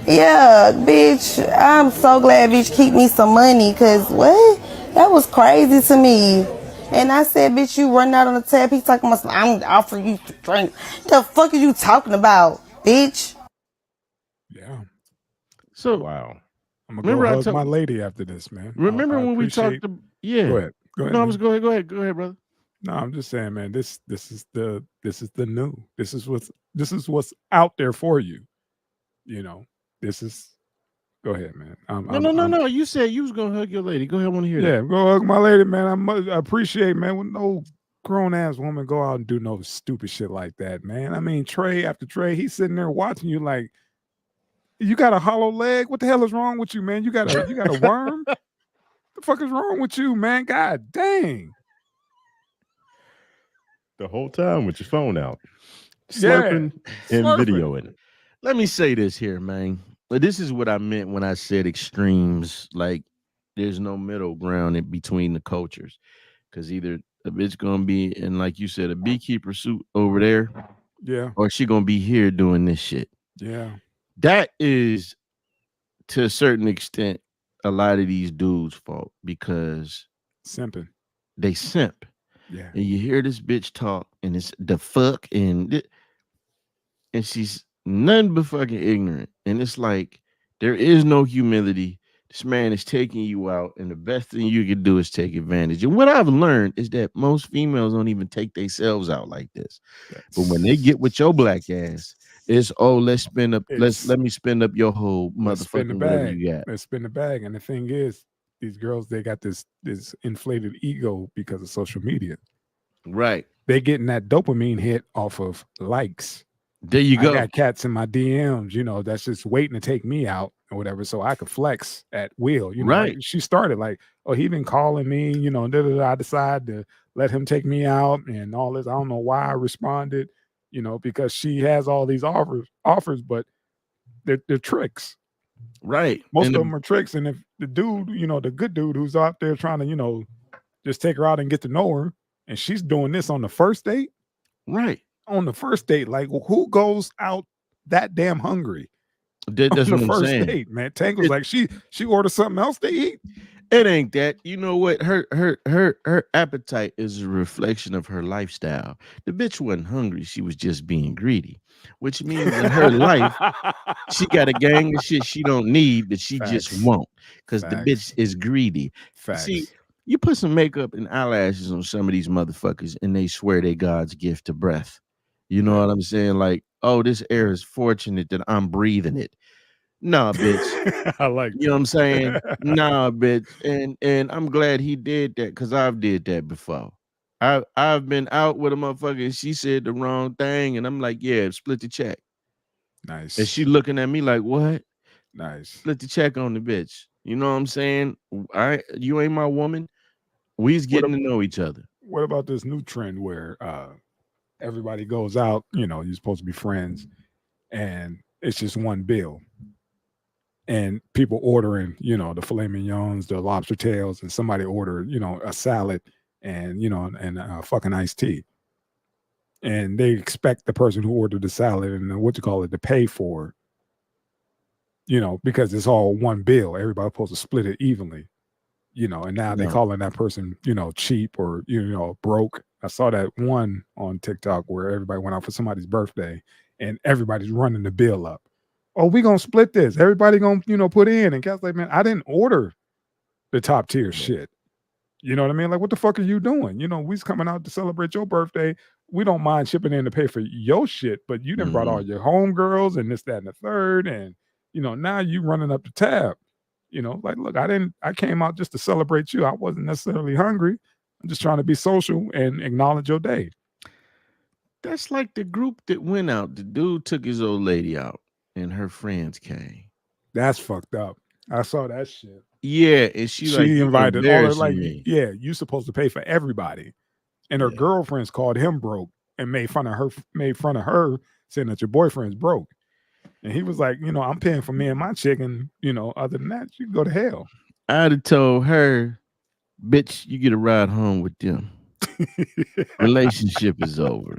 Yeah, bitch. I'm so glad bitch keep me some money, cause what? That was crazy to me. And I said, bitch, you running out on the tab. He talking about, I'm offering you to drink. The fuck are you talking about, bitch? Yeah. So Wow. I'm gonna go remember I hug my told. lady after this, man. Remember I when we appreciate. talked? Yeah. Go ahead. Go ahead. No, I man. was go ahead, brother. No, I'm just saying, man. This is the new. This is what's out there for you. You know. This is. Go ahead, man. No. You said you was gonna hug your lady. Go ahead. I want to hear that. Yeah, go hug my lady, man. I appreciate, man. When no grown ass woman go out and do no stupid shit like that, man. I mean, tray after tray, he's sitting there watching you like, you got a hollow leg. What the hell is wrong with you, man? You got a worm. The fuck is wrong with you, man? God dang. The whole time with your phone out, Yeah. slurping and Slurping. videoing. Let me say this here, man. But this is what I meant when I said extremes. Like, there's no middle ground in between the cultures, because either a bitch gonna be in, like you said, a beekeeper suit over there, Yeah. or she gonna be here doing this shit. Yeah. That is, to a certain extent, a lot of these dudes' fault, because Simping. they simp. Yeah. And you hear this bitch talk, and it's the fuck, and she's none but fucking ignorant. And it's like, there is no humility. This man is taking you out, and the best thing you can do is take advantage. And what I've learned is that most females don't even take themselves out like this. But when they get with your black ass, it's, oh, let me spend up your whole Let's spin the motherfucking whatever bag. you got. Let's spin the bag. And the thing is, these girls, they got this inflated ego because of social media. Right. They getting that dopamine hit off of likes. There you go. I got cats in my DMs, that's just waiting to take me out or whatever, so I could flex at will. Right. Like she started like, oh, he been calling me, I decided to let him take me out and all this. I don't know why I responded, because she has all these offers, but they're tricks. Right. Most of them are tricks. And if the dude, the good dude who's out there trying to, just take her out and get to know her, and she's doing this on the first date. Right. On the first date, like, who goes out that damn hungry? That's on what the I'm first saying. date, man. Tank was like, she ordered something else to eat. It ain't that. You know what? Her appetite is a reflection of her lifestyle. The bitch wasn't hungry. She was just being greedy, which means in her life, she got a gang of shit she don't need that she just won't, because the bitch is greedy. Facts. See, you put some makeup and eyelashes on some of these motherfuckers, and they swear they God's gift to breath. You know what I'm saying? Like, oh, this air is fortunate that I'm breathing it. Nah, bitch. I like You know what I'm saying? Nah, bitch. And I'm glad he did that, because I've did that before. I've been out with a motherfucker and she said the wrong thing, and I'm like, yeah, split the check. Nice. And she looking at me like, what? Nice. Split the check on the bitch. You know what I'm saying? You ain't my woman. We's getting to know each other. What about this new trend where everybody goes out, you're supposed to be friends, and it's just one bill. And people ordering, the filet mignons, the lobster tails, and somebody ordered, a salad and, and a fucking iced tea. And they expect the person who ordered the salad and to pay for, because it's all one bill. Everybody's supposed to split it evenly, and now they calling that person, cheap or, broke. I saw that one on TikTok where everybody went out for somebody's birthday and everybody's running the bill up. Oh, we gonna split this. Everybody gonna, put in. And Cat's like, man, I didn't order the top tier shit. You know what I mean? Like, what the fuck are you doing? We's coming out to celebrate your birthday. We don't mind chipping in to pay for your shit, but you done brought all your homegirls and this, that, and the third. And, now you running up the tab. Like, look, I came out just to celebrate you. I wasn't necessarily hungry. I'm just trying to be social and acknowledge your day. That's like the group that went out. The dude took his old lady out and her friends came. That's fucked up. I saw that shit. Yeah, and she like, invited all her, like, me. yeah, you supposed to pay for everybody. And her girlfriends called him broke and made fun of her, saying that your boyfriend's broke. And he was like, I'm paying for me and my chicken. Other than that, you can go to hell. I'd have told her, bitch, you get a ride home with them. Relationship is over.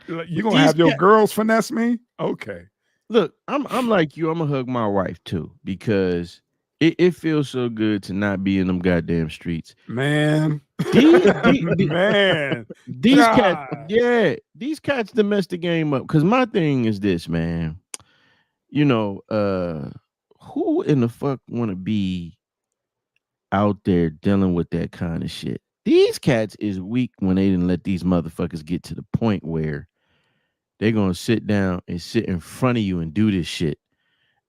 You gonna have your girls finesse me? Okay. Look, I'm like you. I'm gonna hug my wife too because it feels so good to not be in them goddamn streets. Man. Man. These cats, yeah, these cats to mess the game up. Because my thing is this, man. You know, who in the fuck want to be out there dealing with that kind of shit? These cats is weak when they didn't let these motherfuckers get to the point where they're gonna sit down and sit in front of you and do this shit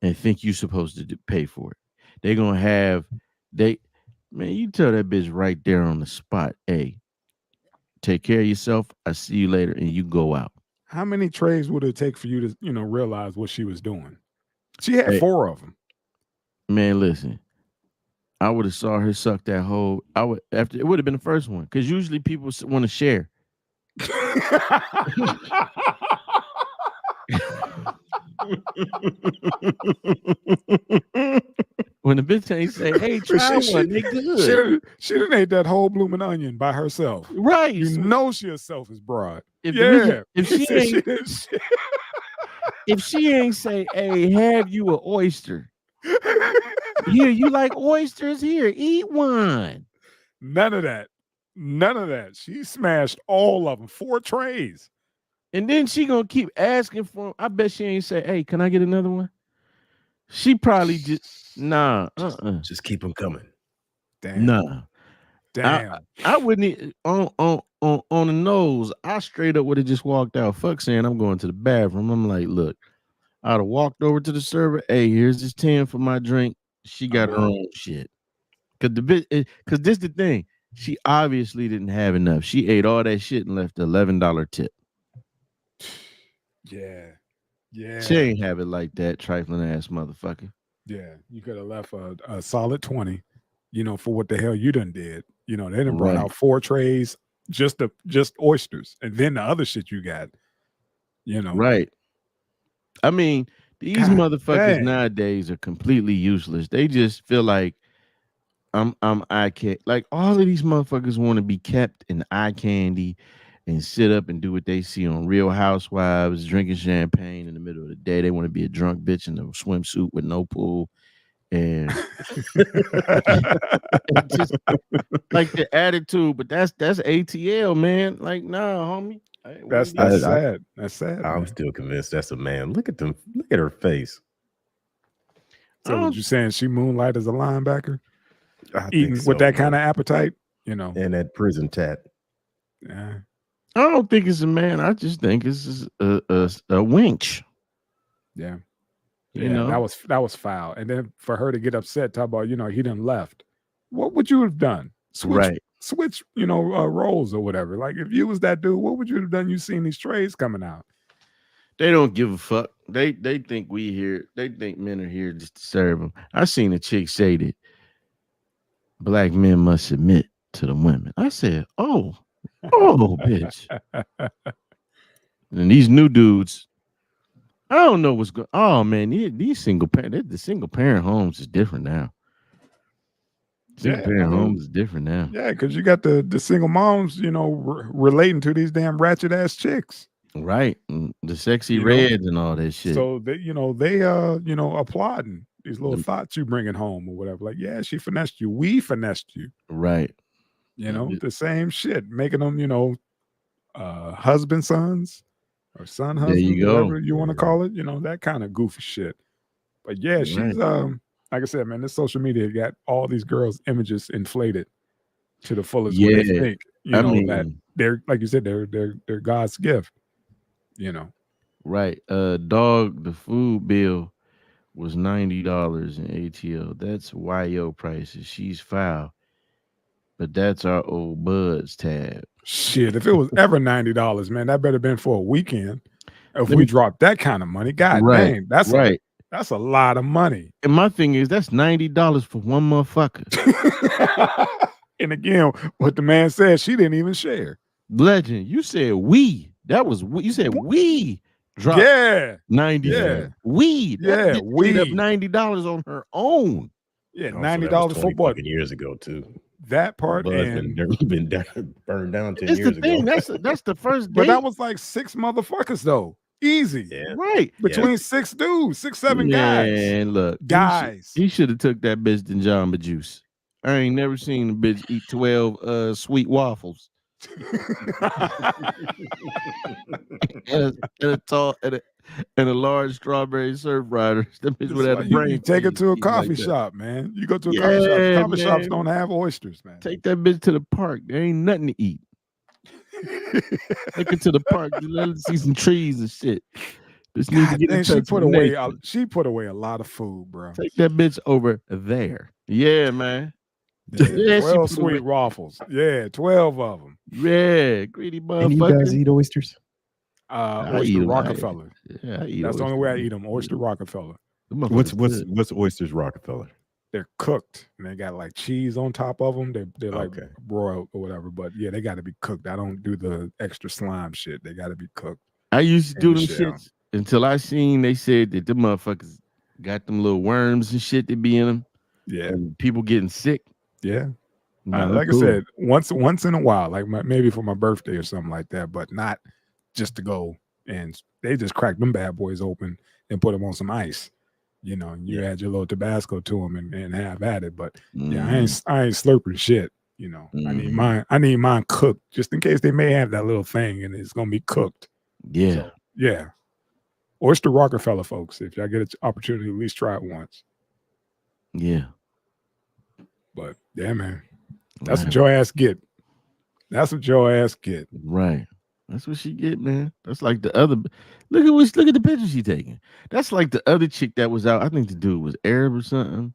and think you supposed to pay for it. They're gonna have man, you tell that bitch right there on the spot, hey, take care of yourself. I see you later, and you go out. How many trays would it take for you to, realize what she was doing? She had 4 of them. Man, listen. I would have saw her suck that whole. After it would have been the first one because usually people want to share. When the bitch ain't say, "Hey, try one," they good. She done ate that whole blooming onion by herself, right? You know she a selfish broad. If she ain't say, "Hey, have you an oyster?" Here, you like oysters? Here, eat one. None of that. She smashed all of them, 4 trays. And then she gonna keep asking for them. I bet she ain't say, "Hey, can I get another one?" She probably just just keep them coming. Damn. Nah. Damn. I wouldn't on the nose. I straight up would have just walked out. Fuck saying I'm going to the bathroom. I'm like, look, I'd have walked over to the server. Hey, here's this 10 for my drink. She got her own shit. Cause this the thing. She obviously didn't have enough. She ate all that shit and left the $11 tip. Yeah. She ain't have it like that, trifling ass motherfucker. Yeah, you could have left a solid 20, for what the hell you done did. They done brought out 4 trays, just oysters, and then the other shit you got. Right. I mean, these motherfuckers nowadays are completely useless. They just feel like I'm eye candy. Like all of these motherfuckers want to be kept in eye candy and sit up and do what they see on Real Housewives, drinking champagne in the middle of the day. They want to be a drunk bitch in a swimsuit with no pool. And just like the attitude, but that's ATL, man. Like, nah, homie. That's sad. That's sad. I'm still convinced that's a man. Look at them. Look at her face. So what you saying? She moonlight as a linebacker, eating with that kind of appetite, and that prison tat. Yeah. I don't think it's a man. I just think it's a winch. Yeah. That was foul. And then for her to get upset, talk about, he done left. What would you have done? Switch, roles or whatever. Like if you was that dude, what would you have done? You seen these trays coming out. They don't give a fuck. They think we here. They think men are here just to serve them. I seen a chick say that black men must submit to the women. I said, oh, bitch. And these new dudes, I don't know what's going. Oh man, these single parent, the single parent homes is different now. Single parent homes is different now. Yeah, because you got the single moms, relating to these damn ratchet ass chicks. Right, the sexy reds and all that shit. So they applauding these little thoughts you bringing home or whatever. Like, yeah, she finessed you. We finessed you. Right. The same shit, making them, husband sons or son husband, whatever you want to call it. That kind of goofy shit. But yeah, she's like I said, man, this social media got all these girls' images inflated to the fullest. Yeah, when they think, that they're, like you said, they're God's gift. Right. Dog, the food bill was $90 in ATL. That's YO prices. She's foul. But that's our old Buds tab. Shit, if it was ever $90, man, that better been for a weekend. If we dropped that kind of money, God dang, that's right. That's a lot of money. And my thing is, that's $90 for one motherfucker. And again, what the man said, she didn't even share. Legend, you said we. That was you said we dropped 90. Yeah. We. Yeah, we up $90 on her own. Yeah, $90 for what? Years ago too. That part Buzz and been burned down 10 It's the years ago. thing. That's the first but date. that was like 6 motherfuckers though. Easy. Yeah. Right. Between 6 dudes, 6, 7 guys. Man, look. Guys. He should have took that bitch to Jamba Juice. I ain't never seen a bitch eat 12 sweet waffles. and a large strawberry surf rider. That bitch would have had a brain. You take it to a feed, coffee like that. shop, man. You go to a coffee shop. Yeah, Coffee shops man. don't have oysters, man. Take that bitch to the park. There ain't nothing to eat. Take it to the park. Let her see some trees and shit. Bitch need to get in she touch put with away. nature. She put away a lot of food, bro. Take that bitch over there. Yeah, man. Yeah, 12 sweet waffles. Yeah, 12 of them. Yeah, greedy motherfucker. And you guys eat oysters? Oyster Rockefeller. I eat That's the only way I oysters. eat them. Oyster Rockefeller. What's oysters Rockefeller? They're cooked and they got like cheese on top of them. They're like Okay. broiled or whatever. But yeah, they got to be cooked. I don't do the extra slime shit. They got to be cooked. I used to do in them the shell. shits until I seen they said that the motherfuckers got them little worms and shit that be in them. Yeah, And people getting sick. yeah. Nah, Like cool. I said, once in a while, like maybe for my birthday or something like that, but not just to go and they just crack them bad boys open and put them on some ice. You know, you add your little Tabasco to them and have at it. But yeah, I ain't slurping shit. You know, I need mine cooked just in case they may have that little thing and it's gonna be cooked. Yeah. So, yeah. Oyster Rockefeller, folks. If y'all get an opportunity, at least try it once. Yeah. But yeah, man. That's what your ass get. That's what your ass get. Right. That's what she get, man. That's like the other. Look at the picture she taking. That's like the other chick that was out. I think the dude was Arab or something,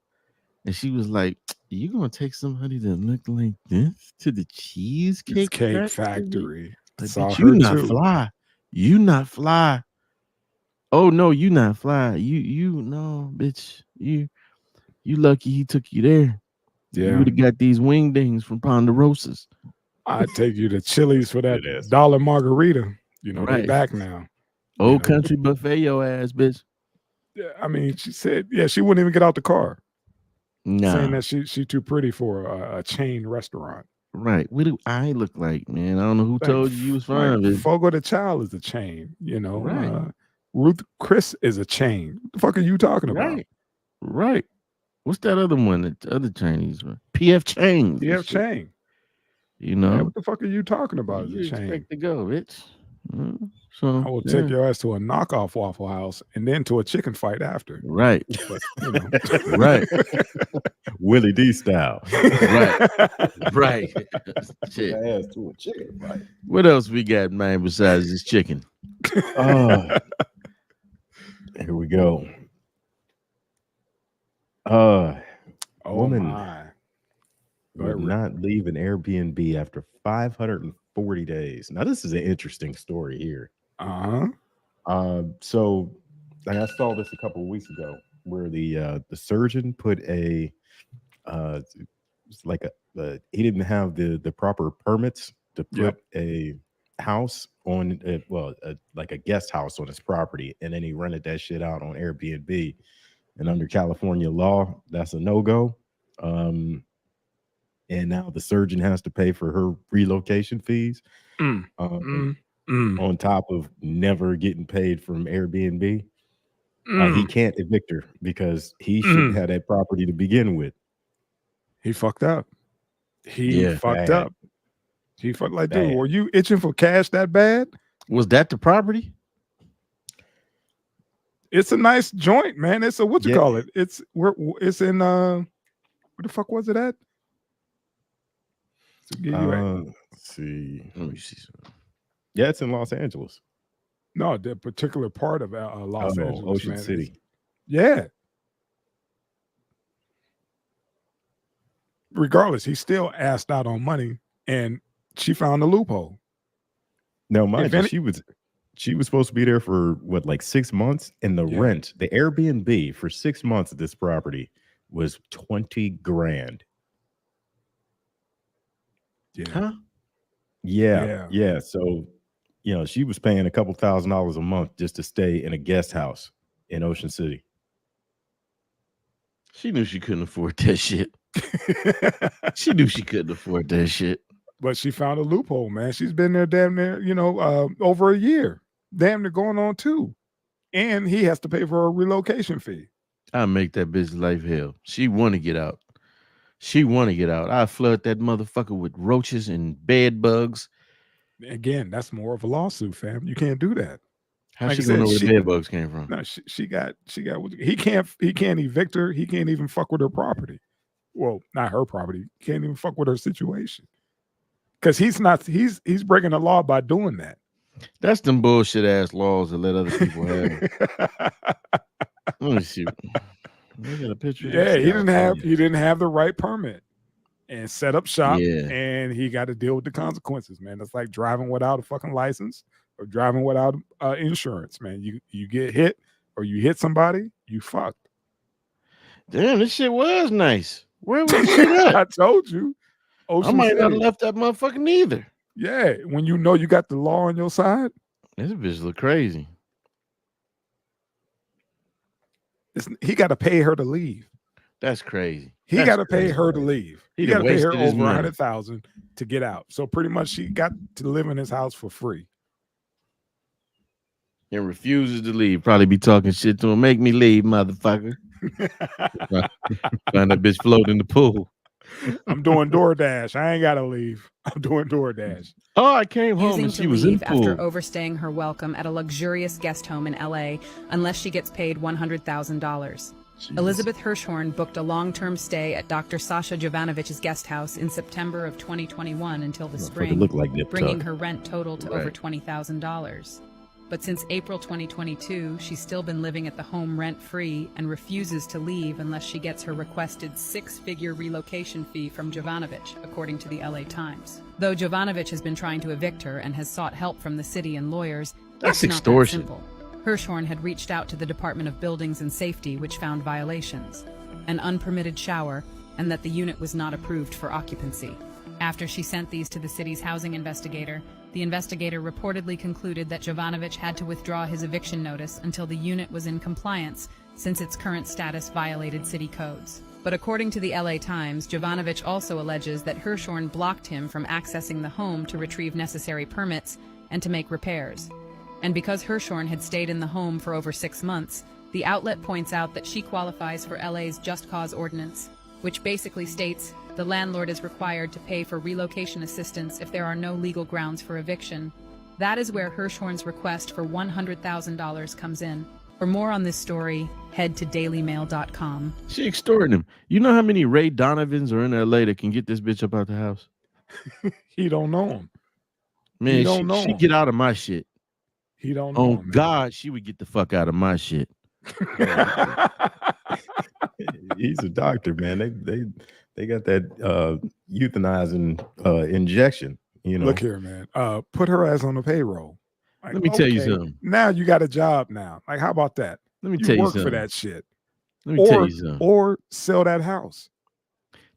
and she was like, "You gonna take somebody that look like this to the cheesecake factory?" Like, Saw bitch, her you not too. fly. You not fly. Oh no, you not fly. You no, bitch. You lucky he took you there. Yeah. You would have got these wingdings from Ponderosas. I'd take you to Chili's for that $1 margarita. You know, Right. they back now. Old country buffet, your ass, bitch. Yeah, I mean, she said, she wouldn't even get out the car. Nah. Saying that she too pretty for a chain restaurant. Right. What do I look like, man? I don't know who told you was fine. Like, Fogo the Child is a chain, you know. Right. Ruth Chris is a chain. What the fuck are you talking about? Right. What's that other one? The other Chinese one? PF Chang. PF Chang. You know. Yeah, what the fuck are you talking about? You as a chain? expect to go, bitch. So I will take your ass to a knockoff Waffle House and then to a chicken fight after. Right. But, you know. Right. Willie D style. Right. Shit. Ass to a chicken fight. What else we got, man, besides this chicken? Here we go. Woman my. would not leave an Airbnb after 540 days. Now, this is an interesting story here. So I saw this a couple of weeks ago where the surgeon put he didn't have the proper permits to put a house on like a guest house on his property, and then he rented that shit out on Airbnb. And under California law, that's a no-go. And now the surgeon has to pay for her relocation fees on top of never getting paid from Airbnb. He can't evict her because he shouldn't have that property to begin with. He fucked up. He fucked up. He fucked like, Bad. dude, were you itching for cash that bad? Was that the property? It's a nice joint, man. It's a what you call it? It's in where the fuck was it at? Let's see. Let me see. Yeah, it's in Los Angeles. No, the particular part of Los Angeles, Ocean man. City. Yeah. Regardless, he still asked out on money, and she found a loophole. No, mind you, she was supposed to be there for what, like 6 months, and the rent, the Airbnb for 6 months of this property was $20,000. Yeah. Huh? Yeah. So, she was paying a couple $1,000s a month just to stay in a guest house in Ocean City. She knew she couldn't afford that shit. She knew she couldn't afford that shit. But she found a loophole, man. She's been there damn near, over a year. Damn near going on 2. And he has to pay for a relocation fee. I make that bitch life hell. She want to get out. I flood that motherfucker with roaches and bed bugs. Again, that's more of a lawsuit, fam. You can't do that. How Like she I gonna know said, where the bed bugs came from? No, she got. He can't evict her. He can't even fuck with her property. Well, not her property. He can't even fuck with her situation. Because he's breaking the law by doing that. That's them bullshit ass laws that let other people have. Let me see. Look at a picture. Yeah, he didn't have the right permit and set up shop. Yeah. And he got to deal with the consequences, man. That's like driving without a fucking license or driving without insurance, man. You get hit or you hit somebody, you fucked. Damn, this shit was nice. Where was this shit at? I told you. I might not have left that motherfucker neither. Yeah, when you know you got the law on your side. This bitch look crazy. He got to pay her to leave. That's crazy. He got to pay her to leave. He got to pay her over $100,000 to get out. So pretty much she got to live in his house for free. And refuses to leave. Probably be talking shit to him. Make me leave, motherfucker. Find that bitch float in the pool. I'm doing DoorDash. I ain't got to leave. I'm doing DoorDash. Oh, I came home and she was in the pool. After overstaying her welcome at a luxurious guest home in LA, unless she gets paid $100,000. Elizabeth Hirschhorn booked a long-term stay at Dr. Sasha Jovanovich's guest house in September of 2021 until the spring, bringing her rent total to over $20,000. But since April 2022, she's still been living at the home rent-free and refuses to leave unless she gets her requested 6-figure relocation fee from Jovanovich, according to the LA Times. Though Jovanovich has been trying to evict her and has sought help from the city and lawyers, that's it's extortion. Not that simple. Hirschhorn had reached out to the Department of Buildings and Safety, which found violations, an unpermitted shower, and that the unit was not approved for occupancy. After she sent these to the city's housing investigator, the investigator reportedly concluded that Jovanovich had to withdraw his eviction notice until the unit was in compliance, since its current status violated city codes. But according to the LA Times, Jovanovich also alleges that Hirschhorn blocked him from accessing the home to retrieve necessary permits and to make repairs. And because Hirschhorn had stayed in the home for over 6 months, the outlet points out that she qualifies for LA's Just Cause Ordinance, which basically states the landlord is required to pay for relocation assistance if there are no legal grounds for eviction. That is where Hirschhorn's request for $100,000 comes in. For more on this story, head to dailymail.com. She extorting him. You know how many Ray Donovans are in LA that can get this bitch up out the house? He don't know him. Man, she get out of my shit. He don't know him. Oh, God, she would get the fuck out of my shit. He's a doctor, man. They got that euthanizing injection. You know. Look here, man. Put her ass on the payroll. Like, let me tell you something. Now you got a job now. Like, how about that? Let me tell you work something. For that shit. Let me tell you something. Or sell that house.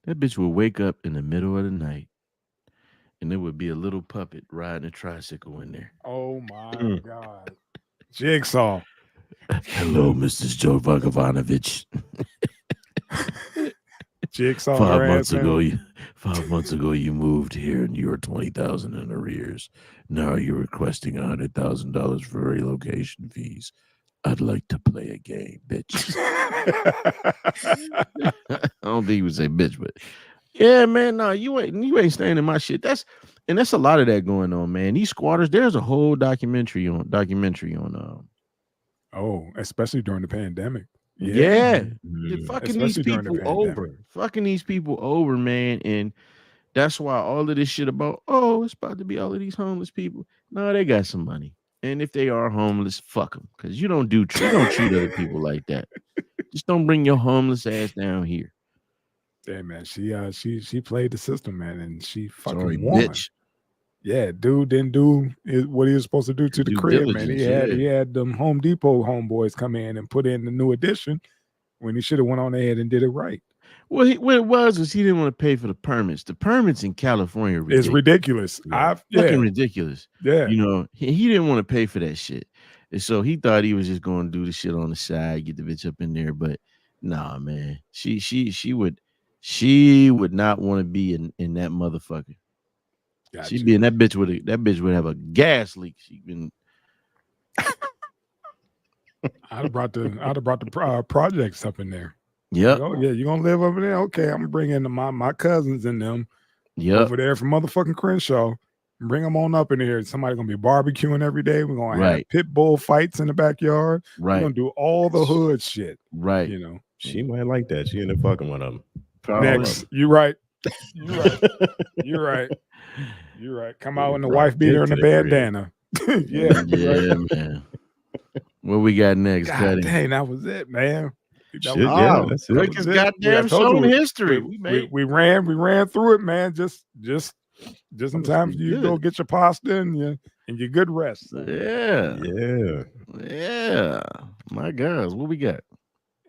That bitch would wake up in the middle of the night, and there would be a little puppet riding a tricycle in there. Oh my God. Jigsaw. Hello, Mrs. Jovanovich. Jigsaw. 5 months ago, you moved here and you were $20,000 in arrears. Now you're requesting $100,000 for relocation fees. I'd like to play a game, bitch. I don't think he would say bitch, but yeah, man, no, you ain't staying in my shit. That's a lot of that going on, man. These squatters, there's a whole documentary on especially during the pandemic. Yeah. Fucking these people over. Fucking these people over, man. And that's why all of this shit about, it's about to be all of these homeless people. No, they got some money. And if they are homeless, fuck them. Because you don't treat other people like that. Just don't bring your homeless ass down here. Yeah, man. She played the system, man, and she fucking won. Bitch. Yeah, dude didn't do what he was supposed to do to the crib, man. He had them Home Depot homeboys come in and put in the new addition when he should have went on ahead and did it right. Well, what it was he didn't want to pay for the permits. The permits in California is ridiculous. Fucking ridiculous. Yeah. You know, he didn't want to pay for that shit. And so he thought he was just going to do the shit on the side, get the bitch up in there. But nah, man, she She would not want to be in that motherfucker. Got She'd you. be in that bitch would have a gas leak. She'd been I'd have brought the projects up in there. Yep. Like, oh yeah, you gonna live over there? Okay, I'm gonna bring in my cousins and them Yep. over there from motherfucking Crenshaw. Bring them on up in here. Somebody gonna be barbecuing every day. We're gonna have Right. pit bull fights in the backyard. We're Right. gonna do all the hood shit. Right. You know. She might like that. She ended up fucking one of them. Next, you right. You right. You're right. You're right. Come out in the Brought wife beater and dick the to the crib. bandana. Yeah. Yeah, Right. man. What we got next, God Cuddy? dang, that was it, man. That Shit, was yeah, it. that's That it. Quickest was it. I goddamn told show you in history. we ran through it, man. Just in time for you to go good. get your pasta and your good rest. Yeah. Yeah. Yeah. My gosh, what we got?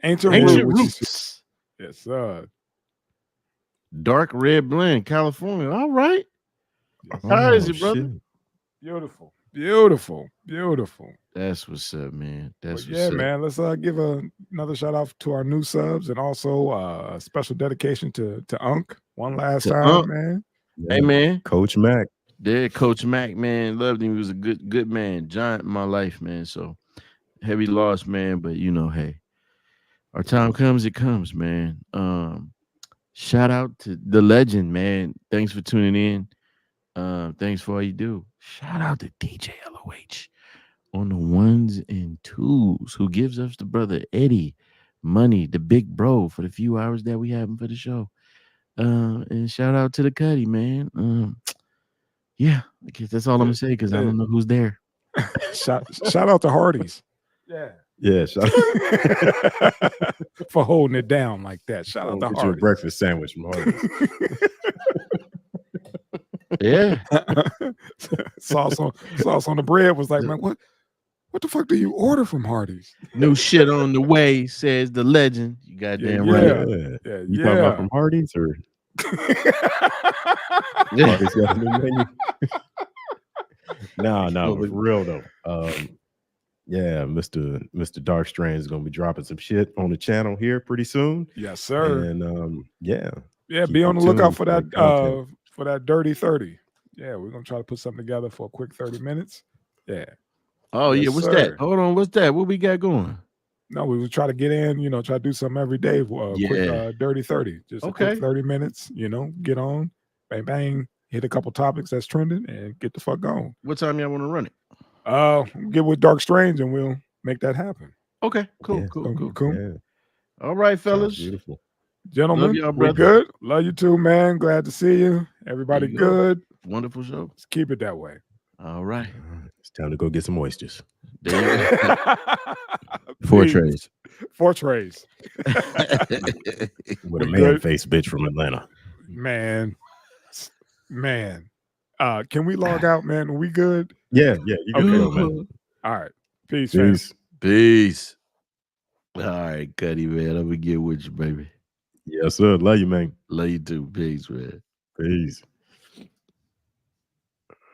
Ancient Ancient Roots. Roots. Yes, sir. Dark red blend, California. All right. Yes, How is Oh, it, brother? shit. Beautiful. Beautiful. Beautiful. That's what's up, man. That's But what's yeah, up. man. Let's give another shout out to our new subs and also a special dedication to Unc one last To time, Unc. man. Hey, man. Coach Mac. There, Coach Mac, man. Loved him. He was a good man. Giant in my life, man. So heavy loss, man. But hey, our time comes, it comes, man. Shout out to the legend, man. Thanks for tuning in. Thanks for all you do. Shout out to DJ LOH on the ones and twos, who gives us the brother Eddie money, the big bro, for the few hours that we have him for the show. And shout out to the Cuddy, man. Yeah, I guess that's all I'm gonna say because I don't know who's there. Shout out to Hardee's. Yeah. Yeah. Shout For holding it down like that. Shout out to Get you a Hardee's. breakfast sandwich from Hardee. Yeah. sauce on the bread was like, man, what the fuck do you order from Hardee's? New shit on the way, says the legend. You goddamn Yeah. right. Yeah, You talking about from Hardee's or Hardee's got a new menu? No, for real though. Yeah, Mr. Dark Strange is gonna be dropping some shit on the channel here pretty soon. Yes, sir. And yeah, be on the lookout for that content. for that dirty 30. Yeah, we're gonna try to put something together for a quick 30 minutes. Yeah. Oh, Yes, yeah. What's sir. that? Hold on. What's that? What we got going? No, we would try to get in, try to do something every day for a quick dirty 30. Just a quick 30 minutes, get on, bang, bang, hit a couple topics that's trending and get the fuck on. What time y'all want to run it? Get with Dark Strange and we'll make that happen. Okay, cool. Yeah. All right, fellas. Beautiful. Gentlemen, Love y'all, we brother. good. Love you too, man. Glad to see you. Everybody There you go. good. Wonderful show. Let's keep it that way. All right. It's time to go get some oysters. There you go. 4 Please. trays. 4 trays. With a We man good? face bitch from Atlanta. Man. Can we log out, man? Are we good? Yeah. You can go, man. All right. Peace, fam. Peace. All right, Cuddy, man. I'm gonna get with you, baby. Yes, sir. Love you, man. Love you too. Peace, man. Peace.